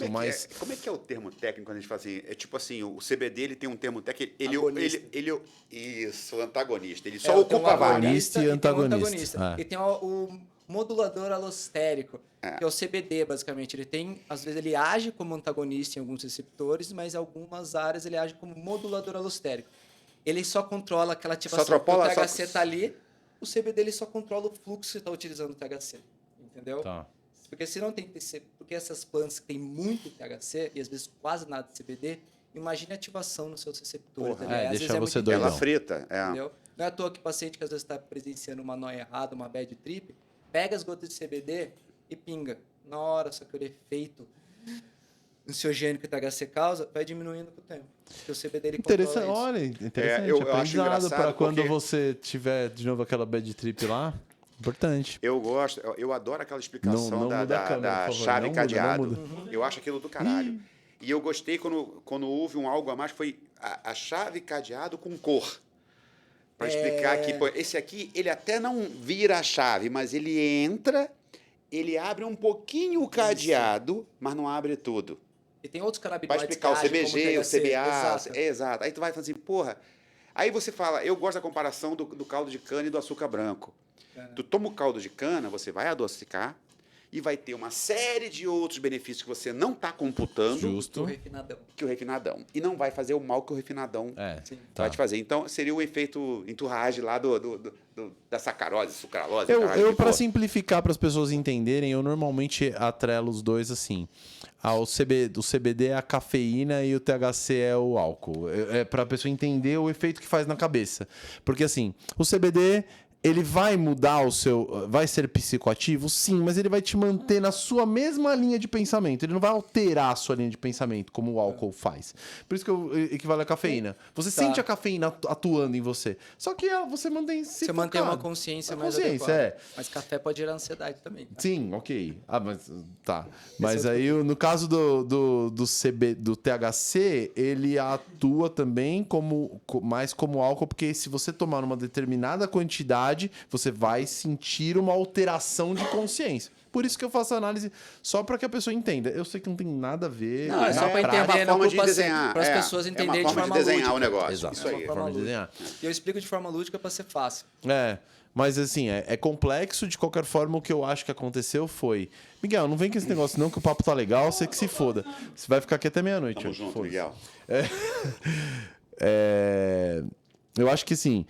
Como é que é o termo técnico quando a gente fala assim? É tipo assim, o CBD ele tem um termo técnico. Agonista. Isso, antagonista. Ele É, só tem um ocupa a vaga. agonista. e tem um antagonista. E tem o modulador alostérico, que é o CBD, basicamente. Ele tem, às vezes, ele age como antagonista em alguns receptores, mas em algumas áreas ele age como modulador alostérico. Ele só controla aquela ativação. Só O THC tá ali, o CBD ele só controla o fluxo que você está utilizando o THC. Entendeu? Tá. Porque senão tem que ser. Porque essas plantas que tem muito THC e às vezes quase nada de CBD, imagine a ativação nos seus receptores. Porra. Às vezes deixa muito você intenso. doidão. Ela frita. É. Entendeu? Não é à toa que o paciente que às vezes está presenciando uma noia errada, uma bad trip, pega as gotas de CBD e pinga. Na hora, só que o efeito ansiogênico que o THC causa vai diminuindo com o tempo. Porque o CBD ele Interessante, controla isso. olha, interessante. eu acho aprendizado engraçado pra quando porque- você tiver de novo aquela bad trip lá. Importante. Eu gosto, eu adoro aquela explicação Não da, muda a da- câmera, da por favor. chave Não muda, cadeado. não muda. Eu acho aquilo do caralho. E eu gostei quando houve um algo a mais, foi a chave cadeado com cor. Para explicar que pô, esse aqui, ele até não vira a chave, mas ele entra, ele abre um pouquinho o cadeado, mas não abre tudo. E tem outros Vai canabinoides explicar o que agem como CBG, o THC. CBA. Exato. Exato. Aí tu vai falar assim, porra. Aí você fala, eu gosto da comparação do caldo de cana e do açúcar branco. Tu toma o caldo de cana, você vai adocicar e vai ter uma série de outros benefícios que você não está computando O Justo. refinadão. que o refinadão. E não vai fazer o mal que o refinadão É, Sim. tá. vai te fazer. Então, seria o efeito enturragem lá da sacarose, sucralose. Eu caralho, que para for. simplificar para as pessoas entenderem, eu normalmente atrelo os dois assim. O CBD é a cafeína e o THC é o álcool. É para a pessoa entender o efeito que faz na cabeça. Porque assim, o CBD ele vai mudar o seu. Vai ser psicoativo? Sim, mas ele vai te manter na sua mesma linha de pensamento. Ele não vai alterar a sua linha de pensamento, como o álcool faz. Por isso que eu equivale à cafeína. Você Tá. sente a cafeína atuando em você. Só que você mantém se Você mantém uma focado. consciência Uma mais consciência, adequada. Mas café pode gerar ansiedade também. Sim, ok. Ah, mas tá. Mas é aí, no caso do THC, ele atua também mais como álcool, porque se você tomar uma determinada quantidade, verdade, você vai sentir uma alteração de consciência. Por isso que eu faço a análise só para que a pessoa entenda. Eu sei que não tem nada a ver. Não, é só pra prática. entender, É uma forma de não desenhar. para as pessoas entenderem é uma forma de desenhar o negócio. Exato. Isso aí. É uma Forma de desenhar. E eu explico de forma lúdica para ser fácil. Mas assim, é complexo. De qualquer forma, o que eu acho que aconteceu foi... Miguel, não vem com esse negócio não, que o papo tá legal, você que se foda. Você vai ficar aqui até meia-noite. Tamo junto, Foda-se. Miguel. Eu acho que assim,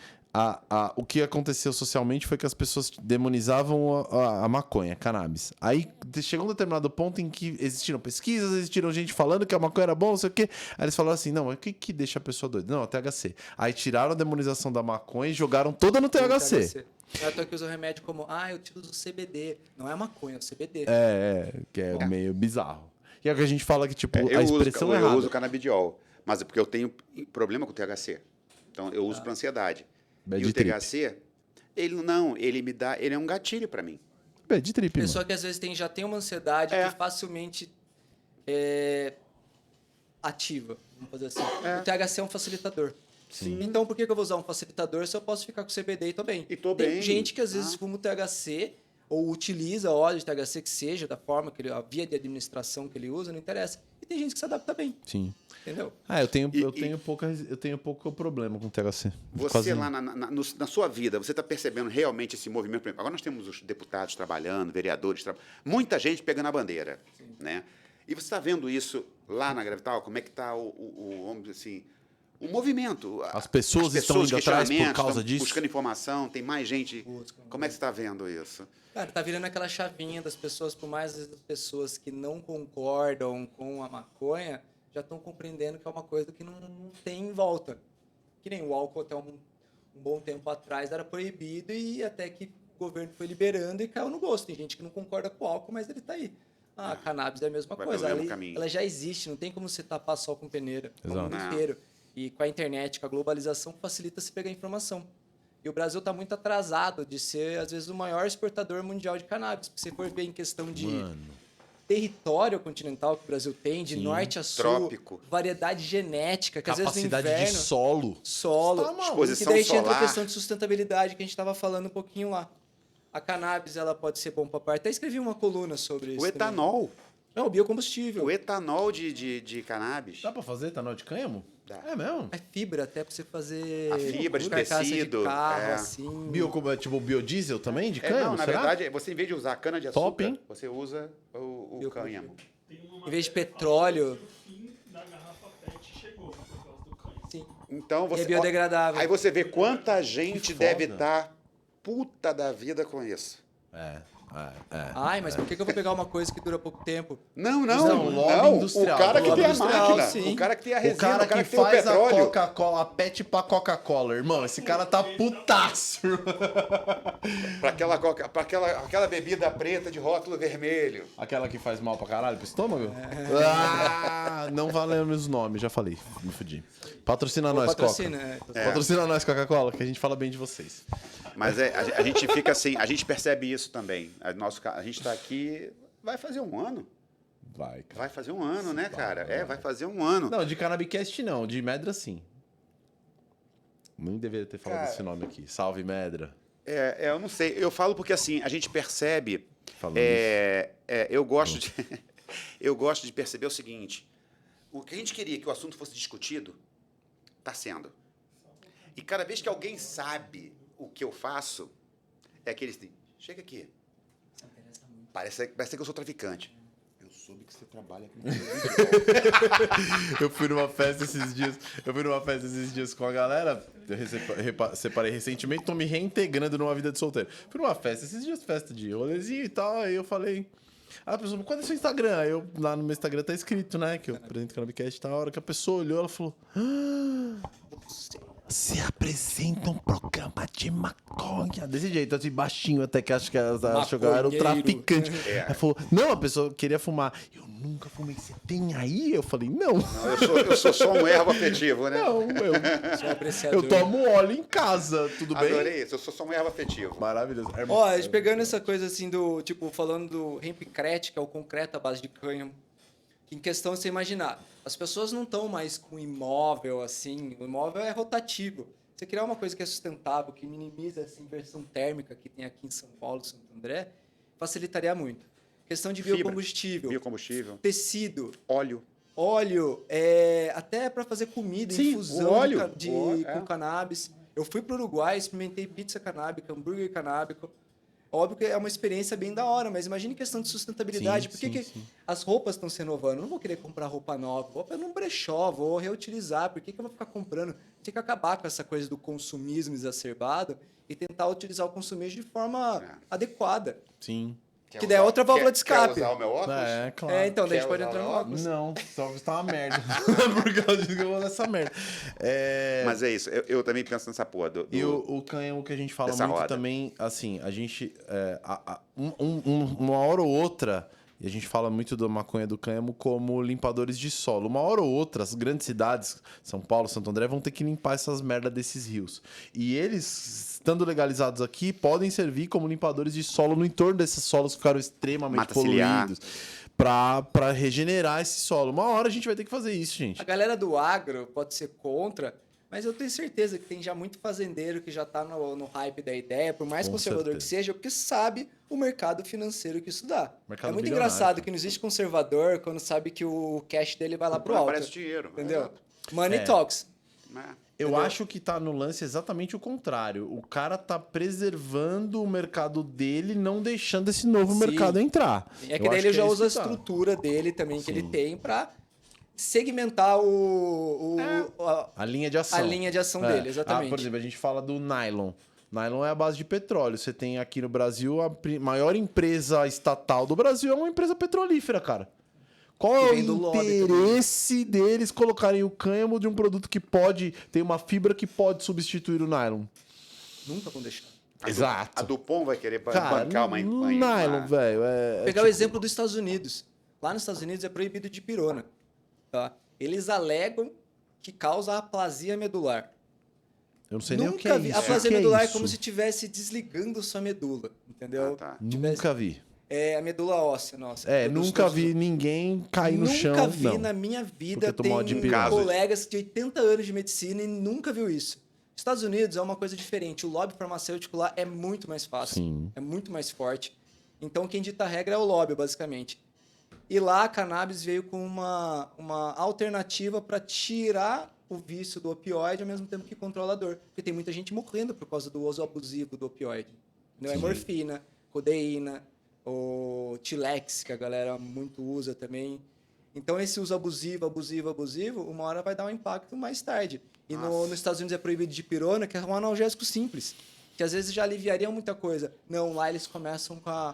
o que aconteceu socialmente foi que as pessoas demonizavam a maconha, a cannabis. Aí chegou um determinado ponto em que existiram pesquisas, existiram gente falando que a maconha era bom, não sei o quê. Aí eles falaram assim, não, o que deixa a pessoa doida? Não, o THC. Aí tiraram a demonização da maconha e jogaram toda no THC. Eu tô aqui usando remédio como, eu uso CBD. Não é maconha, é o CBD. Que é meio bizarro. E é o que a gente fala que, tipo, Eu a expressão é eu errada. uso canabidiol, mas é porque eu tenho problema com o THC. Então eu uso para ansiedade. Bad E o trip. THC, ele é um gatilho para mim. Bad trip, mano. Pessoa que às vezes já tem uma ansiedade que facilmente ativa, vamos fazer assim. O THC é um facilitador. Sim. Então por que eu vou usar um facilitador se eu posso ficar com CBD e tô bem? E tô Tem bem. gente que às vezes fuma o THC ou utiliza óleo de THC que seja, da forma que a via de administração que ele usa, não interessa. E tem gente que se adapta bem, Sim. entendeu? Eu tenho pouco problema com THC. Você Quase lá na sua vida, você está percebendo realmente esse movimento? Por exemplo, agora nós temos os deputados trabalhando, vereadores trabalhando, muita gente pegando a bandeira, né? E você está vendo isso lá na Gravital? Como é que está vamos dizer assim, o movimento? As pessoas estão indo atrás por causa estão disso? buscando informação, tem mais gente. Como é que você está vendo isso? Cara, tá virando aquela chavinha das pessoas, por mais as pessoas que não concordam com a maconha, já estão compreendendo que é uma coisa que não tem volta. Que nem o álcool até um bom tempo atrás era proibido e até que o governo foi liberando e caiu no gosto. Tem gente que não concorda com o álcool, mas ele tá aí. A cannabis é a mesma Vai coisa. pelo mesmo caminho. Ela já existe, não tem como você tapar sol com peneira. Exato. O mundo Não. inteiro. E com a internet, com a globalização, facilita se pegar informação. E o Brasil está muito atrasado de ser, às vezes, o maior exportador mundial de cannabis. Se você for ver em questão de território continental que o Brasil tem, de norte a sul, Trópico. variedade genética, que às vezes no capacidade inverno... de solo. Solo. Você tá maluco? Exposição E daí entra a solar. questão de sustentabilidade que a gente estava falando um pouquinho lá. A cannabis, ela pode ser bom para parte. Até escrevi uma coluna sobre isso. O etanol. É o biocombustível. O etanol de cannabis. Dá pra fazer etanol de cânhamo? Dá. É mesmo? É fibra até para você fazer... A fibra de carcaça tecido, De carro, é. assim. Tipo biodiesel também, de É, cânhamo? não, na será? verdade, você em vez de usar cana de açúcar, Top, hein? você usa o cânhamo. Tem uma Em vez de matéria petróleo. que o fim da garrafa PET chegou por causa do cânhamo. Sim. Então você E é biodegradável. Aí você vê quanta gente foda. deve estar puta da vida com isso. Ai, mas por que eu vou pegar uma coisa que dura pouco tempo? Não, Não, lobby não. industrial. O cara que Lobby tem a industrial, máquina, sim. o cara que tem a O resina, cara, que que tem o faz a petróleo. Coca-Cola, a PET pra Coca-Cola. Irmão, esse cara tá putaço. Pra aquela bebida preta de rótulo vermelho. Aquela que faz mal pra caralho pro estômago? Não valemos os nomes, já falei. Me fudi. Patrocina nós, Patrocina, Coca. Patrocina nós, Coca-Cola, que a gente fala bem de vocês. Mas a gente fica assim, a gente percebe isso também. A gente tá aqui, vai fazer um ano. Vai, cara. Vai fazer um ano, né, cara? Vai fazer um ano. Não, de Cannabicast não, de Medra sim. Nem deveria ter falado Cara. esse nome aqui. Salve, Medra. Eu não sei. Eu falo porque assim, a gente percebe. Falando Eu gosto de perceber o seguinte: o que a gente queria que o assunto fosse discutido, está sendo. E cada vez que alguém sabe o que eu faço, é aquele assim, chega aqui. Parece que eu sou traficante. Eu soube que você trabalha com Eu fui numa festa esses dias com a galera. Eu separei recentemente, tô me reintegrando numa vida de solteiro. Fui numa festa esses dias, festa de rolezinho e tal. Aí eu falei. A pessoa, qual é o seu Instagram? Aí eu, lá no meu Instagram tá escrito, né? Que eu apresento o Cannabicast e tal. A hora que a pessoa olhou, ela falou: você apresenta um programa de maconha. Desse jeito, assim, baixinho, até que acho que ela achou que eu era um traficante. Ela falou: não, a pessoa queria fumar. Eu nunca fumei. Você tem aí? Eu falei: não. Eu sou só um erro afetivo, né? Não, Sou apreciador. eu tomo óleo em casa, tudo bem? Adorei isso, eu sou só um erro afetivo. Maravilhoso. Ó, a gente pegando essa coisa assim do, tipo, falando do hempcrete, que é o concreto à base de cânhamo, que em questão você imaginar, as pessoas não estão mais com imóvel assim, o imóvel é rotativo. Você criar uma coisa que é sustentável, que minimiza essa inversão térmica que tem aqui em São Paulo, Santo André, facilitaria muito. Questão de Fibra, biocombustível, biocombustível, tecido, óleo. óleo, até para fazer comida, Sim, infusão o óleo, com cannabis. Eu fui para o Uruguai, experimentei pizza canábica, hambúrguer canábico. Óbvio que é uma experiência bem da hora, mas imagine questão de sustentabilidade. Por que as roupas estão se renovando? Eu não vou querer comprar roupa nova, vou para um brechó, vou reutilizar. Por que eu vou ficar comprando? Tem que acabar com essa coisa do consumismo exacerbado e tentar utilizar o consumismo de forma adequada. Sim. Que daí é outra válvula de escape. Quer usar o meu óculos? É, claro. Então, daí a Quer gente pode usar entrar no o óculos. Não, só que tá uma merda. Por causa disso que eu vou nessa merda. Mas é isso, eu também penso nessa porra E o cânhamo que a gente fala dessa muito roda. também, assim, a gente. Uma hora ou outra, e a gente fala muito da maconha do cânhamo como limpadores de solo. Uma hora ou outra, as grandes cidades, São Paulo, Santo André, vão ter que limpar essas merdas desses rios. E eles, estando legalizados aqui, podem servir como limpadores de solo no entorno desses solos que ficaram extremamente Mata ciliar. poluídos. Pra regenerar esse solo. Uma hora a gente vai ter que fazer isso, gente. A galera do agro pode ser contra, mas eu tenho certeza que tem já muito fazendeiro que já tá no hype da ideia, por mais Com conservador certeza. que seja, porque sabe o mercado financeiro que isso dá. Mercado É muito bilionário, engraçado cara. que não existe conservador quando sabe que o cash dele vai lá pro Não alto. aparece dinheiro. Entendeu? Exato. Money É. talks. Eu Entendeu? acho que tá no lance exatamente o contrário. O cara tá preservando o mercado dele, não deixando esse novo Sim. mercado entrar. É que Eu daí acho ele já é isso usa a que tá. estrutura dele também que ele Sim. tem pra segmentar A linha de ação. a linha de ação dele, exatamente. Por exemplo, a gente fala do nylon. Nylon é a base de petróleo. Você tem aqui no Brasil a maior empresa estatal do Brasil é uma empresa petrolífera, cara. Qual é o vem do lobby interesse deles colocarem o cânhamo de um produto que tem uma fibra que pode substituir o nylon? Nunca vão deixar. Exato. A Dupont vai querer Cara, bancar uma... nylon, velho. Pegar o exemplo dos Estados Unidos. Lá nos Estados Unidos é proibido de pirona. Tá? Eles alegam que causa aplasia medular. Eu não sei nem o que é Nunca vi. isso. A aplasia O que medular é isso? como se estivesse desligando sua medula. Entendeu? Ah, tá. Nunca vi. É a medula óssea, nossa. É, Produz nunca todos vi ninguém cair no chão. Nunca vi não. na minha Porque vida. tomou Tem de pirona. colegas de 80 anos de medicina e nunca viu isso. Estados Unidos é uma coisa diferente. O lobby farmacêutico lá é muito mais fácil. Sim. É muito mais forte. Então, quem dita a regra é o lobby, basicamente. E lá, a cannabis veio com uma alternativa para tirar o vício do opioide ao mesmo tempo que controla a dor. Porque tem muita gente morrendo por causa do uso abusivo do opioide. Não é morfina, codeína, o Tilex, que a galera muito usa também. Então, esse uso abusivo, uma hora vai dar um impacto mais tarde. E nos Estados Unidos é proibido de pirona, que é um analgésico simples, que às vezes já aliviaria muita coisa. Não, lá eles começam com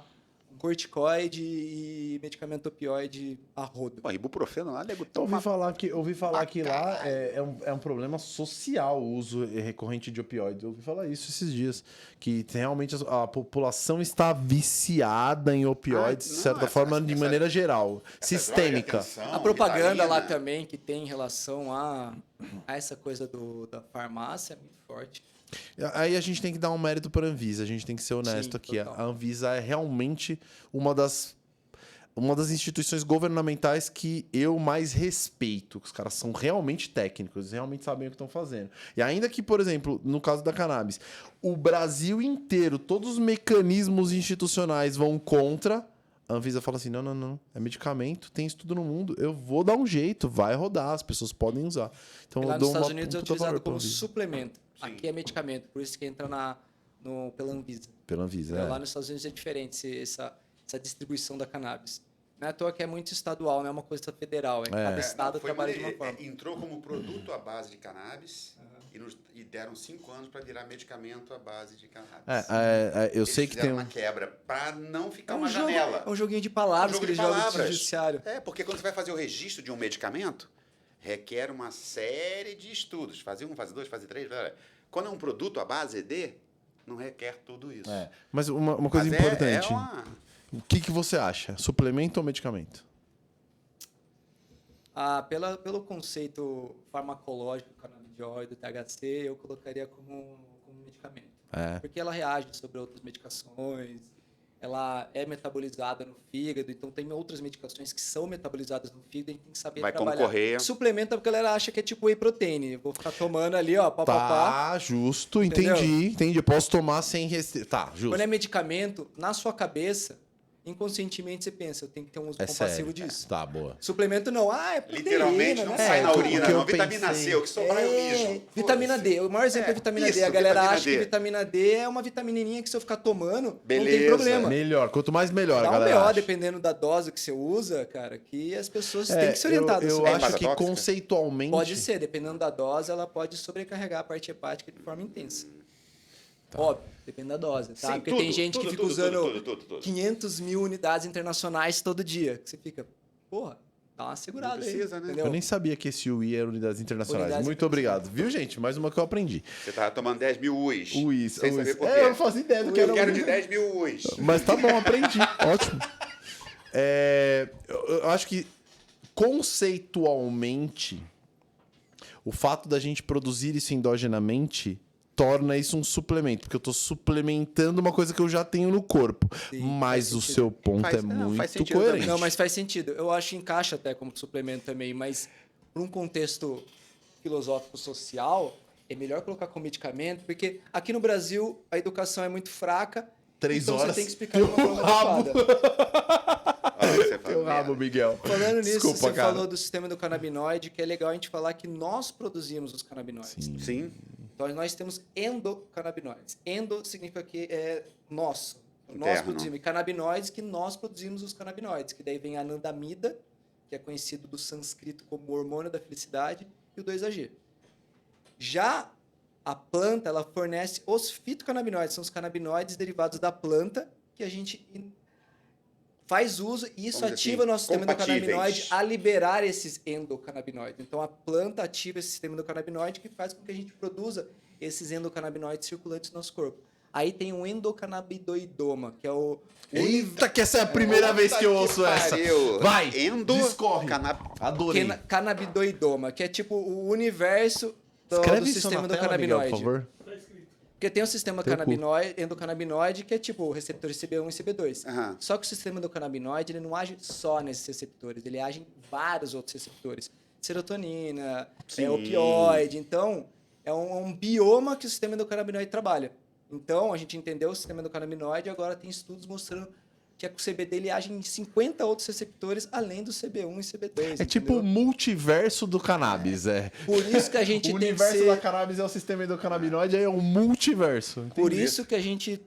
corticoide e medicamento opioide a rodo. Pô, ibuprofeno lá, nego, Eu toma... ouvi falar que lá caralho. é um problema social o uso recorrente de opioides. Eu ouvi falar isso esses dias. Que realmente a população está viciada em opioides, de não, certa forma, de maneira geral. Sistêmica. A propaganda lá também, que tem em relação a essa coisa da farmácia, é muito forte. Aí a gente tem que dar um mérito para a Anvisa. A gente tem que ser honesto Sim, aqui. total. A Anvisa é realmente uma das instituições governamentais que eu mais respeito. Os caras são realmente técnicos, eles realmente sabem o que estão fazendo. E ainda que, por exemplo, no caso da cannabis, o Brasil inteiro, todos os mecanismos institucionais vão contra, a Anvisa fala assim, não, é medicamento, tem isso tudo no mundo, eu vou dar um jeito, vai rodar, as pessoas podem usar. Então, E lá eu nos dou Estados um Unidos é puta valor utilizado pra como Anvisa. suplemento. Aqui é medicamento, por isso que entra pela Anvisa. Pela Anvisa, Lá nos Estados Unidos é diferente essa distribuição da cannabis. Não é à toa que é muito estadual, não é uma coisa federal. Cada estado trabalha de uma forma. Entrou como produto à base de cannabis e deram 5 anos para virar medicamento à base de cannabis. Eu sei que tem uma quebra para não ficar uma jogo, janela. é um joguinho de palavras jogo que de eles jogam no palavras. judiciário. Porque quando você vai fazer o registro de um medicamento, requer uma série de estudos. Fase 1, fase 2, fase 3. Quando é um produto à base de, não requer tudo isso. Mas uma coisa Mas importante. É O que você acha? Suplemento ou medicamento? Pelo conceito farmacológico do canabidiol e do THC, eu colocaria como medicamento. Porque ela reage sobre outras medicações. ela é metabolizada no fígado, então tem outras medicações que são metabolizadas no fígado e a gente tem que saber Vai trabalhar. concorrer. Suplemento, porque a galera acha que é tipo whey protein. Eu vou ficar tomando ali, ó, papapá. Tá, justo, Entendeu? entendi. Posso tomar sem restrição. Tá, justo. Quando é medicamento, na sua cabeça, inconscientemente você pensa, eu tenho que ter um uso É compassivo sério. disso. Tá, boa. Suplemento não. Ah, é proteína, Literalmente não né? sai na o urina, que eu não. Vitamina pensei. C, o que sobrar eu mijo. Vitamina Foda-se. D. O maior exemplo é vitamina D. isso, A galera vitamina acha D. que vitamina D é uma vitamininha que se eu ficar tomando, não tem Beleza. problema. Melhor, quanto mais melhor, Dá um galera. BO, acha. dependendo da dose que você usa, cara, que as pessoas têm que ser orientadas. Eu É acho que hepatotóxica? conceitualmente. Pode ser, dependendo da dose, ela pode sobrecarregar a parte hepática de forma intensa. Óbvio, depende da dose, tá? Sim, Porque tudo, tem gente que tudo, fica tudo, usando tudo. 500 mil unidades internacionais todo dia. Que você fica, porra, dá uma segurada Não precisa, aí. né? Entendeu? Eu nem sabia que esse UI era unidades internacionais. Unidades Muito obrigado. Viu, gente? Mais uma que eu aprendi. Você tava tomando 10 mil UIs. UIs. Sem saber por quê. É, eu não fazia ideia do que Eu era quero UI. de 10 mil UIs. Mas tá bom, aprendi. Ótimo. Eu acho que conceitualmente, o fato da gente produzir isso endogenamente torna isso um suplemento, porque eu tô suplementando uma coisa que eu já tenho no corpo. Sim, Mas faz o sentido. seu ponto Faz- é não, muito faz sentido coerente. também. Não, mas faz sentido. Eu acho que encaixa até como suplemento também, mas para um contexto filosófico social, é melhor colocar como medicamento, porque aqui no Brasil a educação é muito fraca. 3 então horas. você tem que explicar de uma forma rabo. adequada. Olha, você fala Teu rabo, merda. Miguel. Falando nisso, Desculpa, você cara. falou do sistema do canabinoide, que é legal a gente falar que nós produzimos os canabinoides. Sim. Então nós temos endocannabinoides. Endo significa que é nosso. Nós Interno. produzimos. E canabinoides que nós produzimos os canabinoides. Que daí vem a anandamida, que é conhecido do sânscrito como hormônio da felicidade, e o 2-AG. Já a planta, ela fornece os fitocannabinoides, são os canabinoides derivados da planta que a gente faz uso e isso Vamos dizer ativa o assim, nosso sistema compatíveis. endocannabinoide a liberar esses endocannabinoides. Então a planta ativa esse sistema endocannabinoide que faz com que a gente produza esses endocannabinoides circulantes no nosso corpo. Aí tem um endocannabidoidoma, que é o Eita, que essa é a primeira vez que eu ouço essa. pariu. Vai, Endo... discorre. Adorei. cannabidoidoma, que é tipo o universo do Escreve isso sistema na tela, Miguel, por endocannabinoide. favor. Tá escrito. Porque tem o sistema Teu cu. endocannabinoide, que é tipo o receptor CB1 e CB2. Aham. Só que o sistema endocannabinoide ele não age só nesses receptores, ele age em vários outros receptores. Serotonina, Sim. opioide. Então, é um bioma que o sistema endocannabinoide trabalha. Então, a gente entendeu o sistema endocannabinoide e agora tem estudos mostrando que o CBD ele age em 50 outros receptores além do CB1 e CB2. É tipo o entendeu? multiverso do cannabis, é. Por isso que a gente O tem que universo ser... da cannabis é o sistema endocannabinoide, aí é o multiverso. Por Entendi. isso que a gente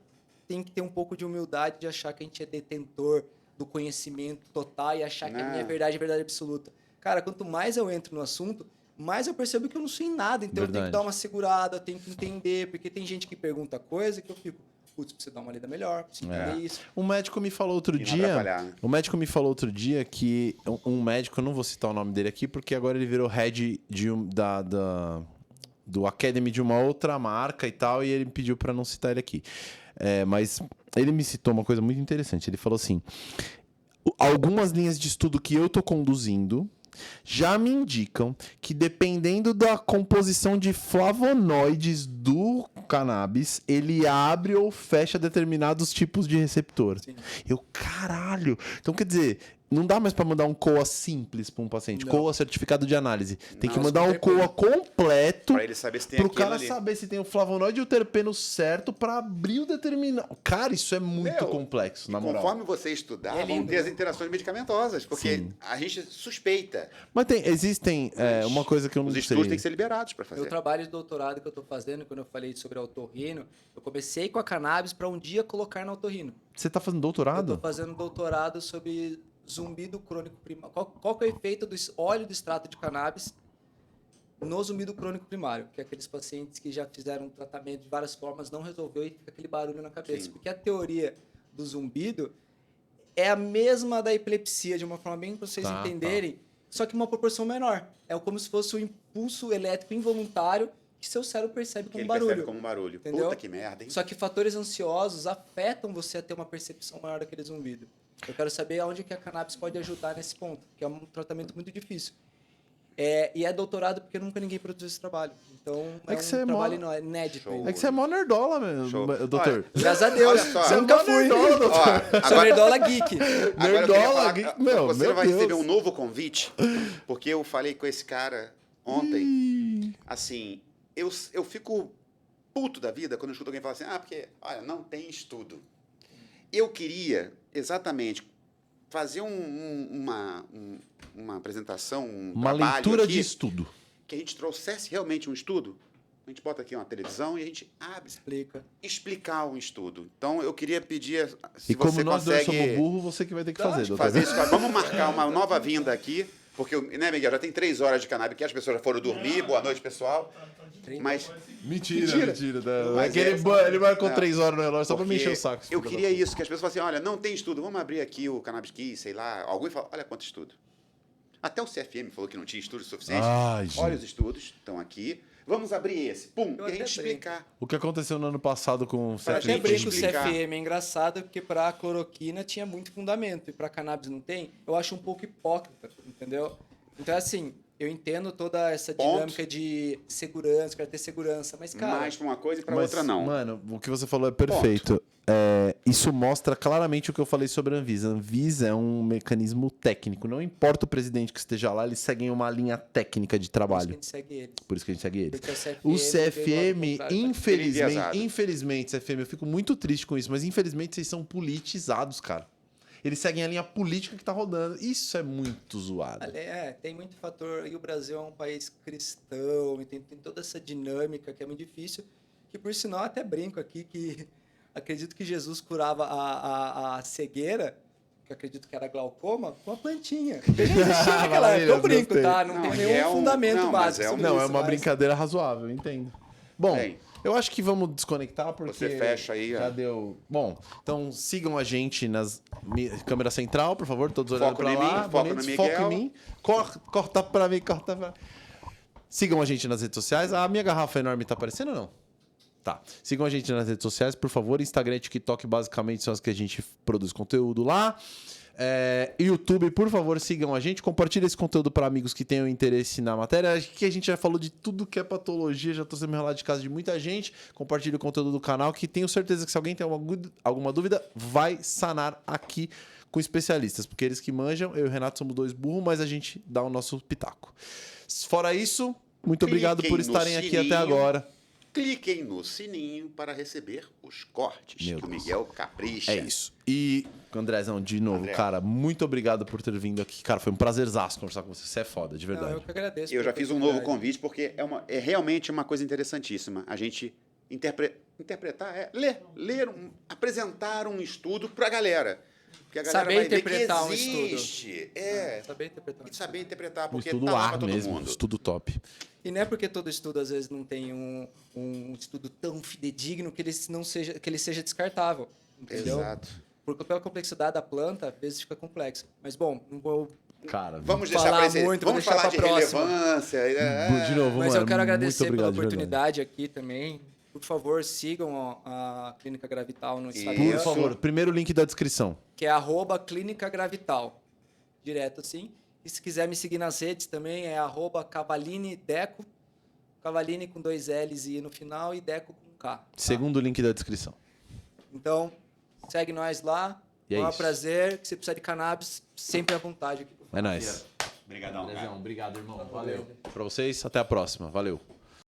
tem que ter um pouco de humildade de achar que a gente é detentor do conhecimento total e achar que a minha Não. verdade é verdade absoluta. Cara, quanto mais eu entro no assunto, mais eu percebo que eu não sou em nada. Então eu tenho Verdade. que dar uma segurada, eu tenho que entender, porque tem gente que pergunta coisa que eu fico, putz, precisa dar uma lida melhor, precisa entender isso. Um médico me falou outro E não dia. atrapalhar, né? Um médico me falou outro dia que um médico, eu não vou citar o nome dele aqui, porque agora ele virou head do Academy de uma outra marca e tal, e ele me pediu para não citar ele aqui. Mas ele me citou uma coisa muito interessante. Ele falou assim: algumas linhas de estudo que eu tô conduzindo já me indicam que dependendo da composição de flavonoides do cannabis, ele abre ou fecha determinados tipos de receptor. Sim. Eu, caralho! Então, quer dizer, não dá mais pra mandar um COA simples pra um paciente. Não. COA certificado de análise. Tem que Não, mandar um super COA completo Pra ele saber se tem pro aquilo cara ali. saber se tem o flavonoide e o terpeno certo pra abrir o determinado. Cara, isso é muito Meu, complexo, na moral. Conforme você estudar, É vão lindo, ter as né? interações medicamentosas, porque Sim. a gente suspeita. Mas existem uma coisa que eu não Os sei. estudos têm que ser liberados para Meu fazer. trabalho de doutorado que eu estou fazendo, quando eu falei sobre autorrino, eu comecei com a cannabis para um dia colocar na autorrino. Você tá fazendo Eu doutorado? estou fazendo doutorado sobre zumbido crônico primário. Qual que é o efeito do óleo do extrato de cannabis no zumbido crônico primário? Que é aqueles pacientes que já fizeram um tratamento de várias formas, não resolveu e fica aquele barulho na cabeça. Sim. Porque a teoria do zumbido é a mesma da epilepsia, de uma forma bem para vocês Tá, entenderem, só que uma proporção menor. É como se fosse um impulso elétrico involuntário que seu cérebro percebe Que como ele barulho. percebe como um barulho. Entendeu? Puta que merda, hein? Só que fatores ansiosos afetam você a ter uma percepção maior daquele zumbido. Eu quero saber aonde que a cannabis pode ajudar nesse ponto, que é um tratamento muito difícil. E é doutorado porque nunca ninguém produziu esse trabalho. Então, É é que um você é trabalho Show. inédito. É que você é mó nerdola, Show. doutor. Graças a Deus. Olha só. Você nunca fui. nerdola, doutor. Ó, Sou agora, nerdola geek. agora eu queria Nerdola, falar, meu, você meu vai Deus. receber um novo convite, porque eu falei com esse cara ontem. Ih. Assim, eu fico puto da vida quando eu escuto alguém falar assim, porque, olha, não tem estudo. Eu queria, exatamente, fazer uma apresentação, Uma trabalho leitura aqui, de estudo. que a gente trouxesse realmente um estudo. A gente bota aqui uma televisão e a gente abre, Explica. explicar um estudo. Então, eu queria pedir, se E como você nós dois consegue somos burros, você que vai ter que fazer, doutor. fazer isso. Vamos marcar uma nova vinda aqui, porque, né, Miguel, já tem 3 horas de cannabis que as pessoas já foram dormir. Boa noite, pessoal. Mas Mentira. Não, Mas ele marcou não, 3 horas no relógio só pra me porque encher o saco. eu queria isso, que as pessoas falam assim, olha, não tem estudo, vamos abrir aqui o Cannabis Kiss, sei lá. Alguém fala, olha quanto estudo. Até o CFM falou que não tinha estudo suficiente. Ai, gente. Olha os estudos, estão aqui. Vamos abrir esse. Pum, Eu e a gente até explicar. O que aconteceu no ano passado com o Pra Eu até gente brinco com o explicar. CFM, é engraçado porque para cloroquina tinha muito fundamento e para cannabis não tem. Eu acho um pouco hipócrita, entendeu? Então, assim, eu entendo toda essa Ponto. dinâmica de segurança, quero ter segurança, mas, cara, Mais para uma coisa e para Mas, outra não. Mano, o que você falou é perfeito. Isso mostra claramente o que eu falei sobre a Anvisa. A Anvisa é um mecanismo técnico. Não importa o presidente que esteja lá, eles seguem uma linha técnica de por isso que a trabalho. gente segue eles. Por isso que a gente segue eles. Porque O veio CFM, do lado contrário, enviesado. infelizmente, CFM, eu fico muito triste com isso, mas infelizmente vocês são politizados, cara. Eles seguem a linha política que tá rodando. Isso é muito zoado. tem muito fator. E o Brasil é um país cristão, e tem toda essa dinâmica que é muito difícil. Que, por sinal, até brinco aqui que acredito que Jesus curava a cegueira, que eu acredito que era glaucoma, com a plantinha. Porque já existia naquela época. Eu brinco, Gostei. tá? Não, Não, tem e nenhum é um- fundamento não, mas básico. é um- sobre Não, é isso, uma mas- brincadeira razoável, eu entendo. Bom, Bem. eu acho que vamos desconectar porque Você fecha aí, ó. já deu. Bom, então sigam a gente nas câmera central, por favor, todos olhando Foco pra em lá. mim, foco bonitos, no foco Miguel. em mim. Corta pra mim, corta pra. Sigam a gente nas redes sociais. A minha garrafa enorme tá aparecendo ou não? Tá. Sigam a gente nas redes sociais, por favor. Instagram e TikTok, basicamente, são as que a gente produz conteúdo lá. YouTube, por favor, sigam a gente. Compartilhe esse conteúdo para amigos que tenham interesse na matéria. Acho que a gente já falou de tudo que é patologia. Já tô sendo enrolado de casa de muita gente. Compartilhe o conteúdo do canal, que tenho certeza que se alguém tem alguma dúvida, vai sanar aqui com especialistas. Porque eles que manjam, eu e o Renato somos 2 burros, mas a gente dá o nosso pitaco. Fora isso, muito obrigado por Cliquem no estarem aqui até sininho. agora. Cliquem no sininho para receber os cortes Meu que o Deus. Miguel capricha. É isso. E, Andrezão, de novo, André. cara, muito obrigado por ter vindo aqui. Cara, foi um prazerzaço conversar com você. Você é foda, de Não, verdade. eu que agradeço. Eu já pela fiz um novo oportunidade. convite porque é realmente uma coisa interessantíssima. A gente interpretar, ler, apresentar um estudo para a galera. Porque a galera Saber vai ver interpretar que um estudo. existe. Saber interpretar. E saber interpretar, Um porque estudo tá lá ar para todo mesmo, mundo. estudo top. E não é porque todo estudo, às vezes, não tem um estudo tão fidedigno que ele, que ele seja descartável. Entendeu? Exato. Porque pela complexidade da planta, às vezes fica complexo. Mas, bom, não vou... Cara, Vamos Falar deixar pra esse, muito, vou vamos deixar falar de pra próxima. relevância. de novo, Mas mano, eu quero agradecer muito pela obrigado, de verdade. oportunidade aqui também. Por favor, sigam a Clínica Gravital no Isso. Instagram. Por favor, primeiro link da descrição. Que é @Clínica Gravital. Direto assim. E se quiser me seguir nas redes também, é @Cavaline Deco. Cavaline com 2 L's e I no final e Deco com K. tá? Segundo link da descrição. Então, segue nós lá. E é um isso. prazer. Que você precisar de cannabis, sempre à vontade aqui. É nóis. Obrigadão, cara. Obrigado, irmão. Valeu. Pra vocês, até a próxima. Valeu.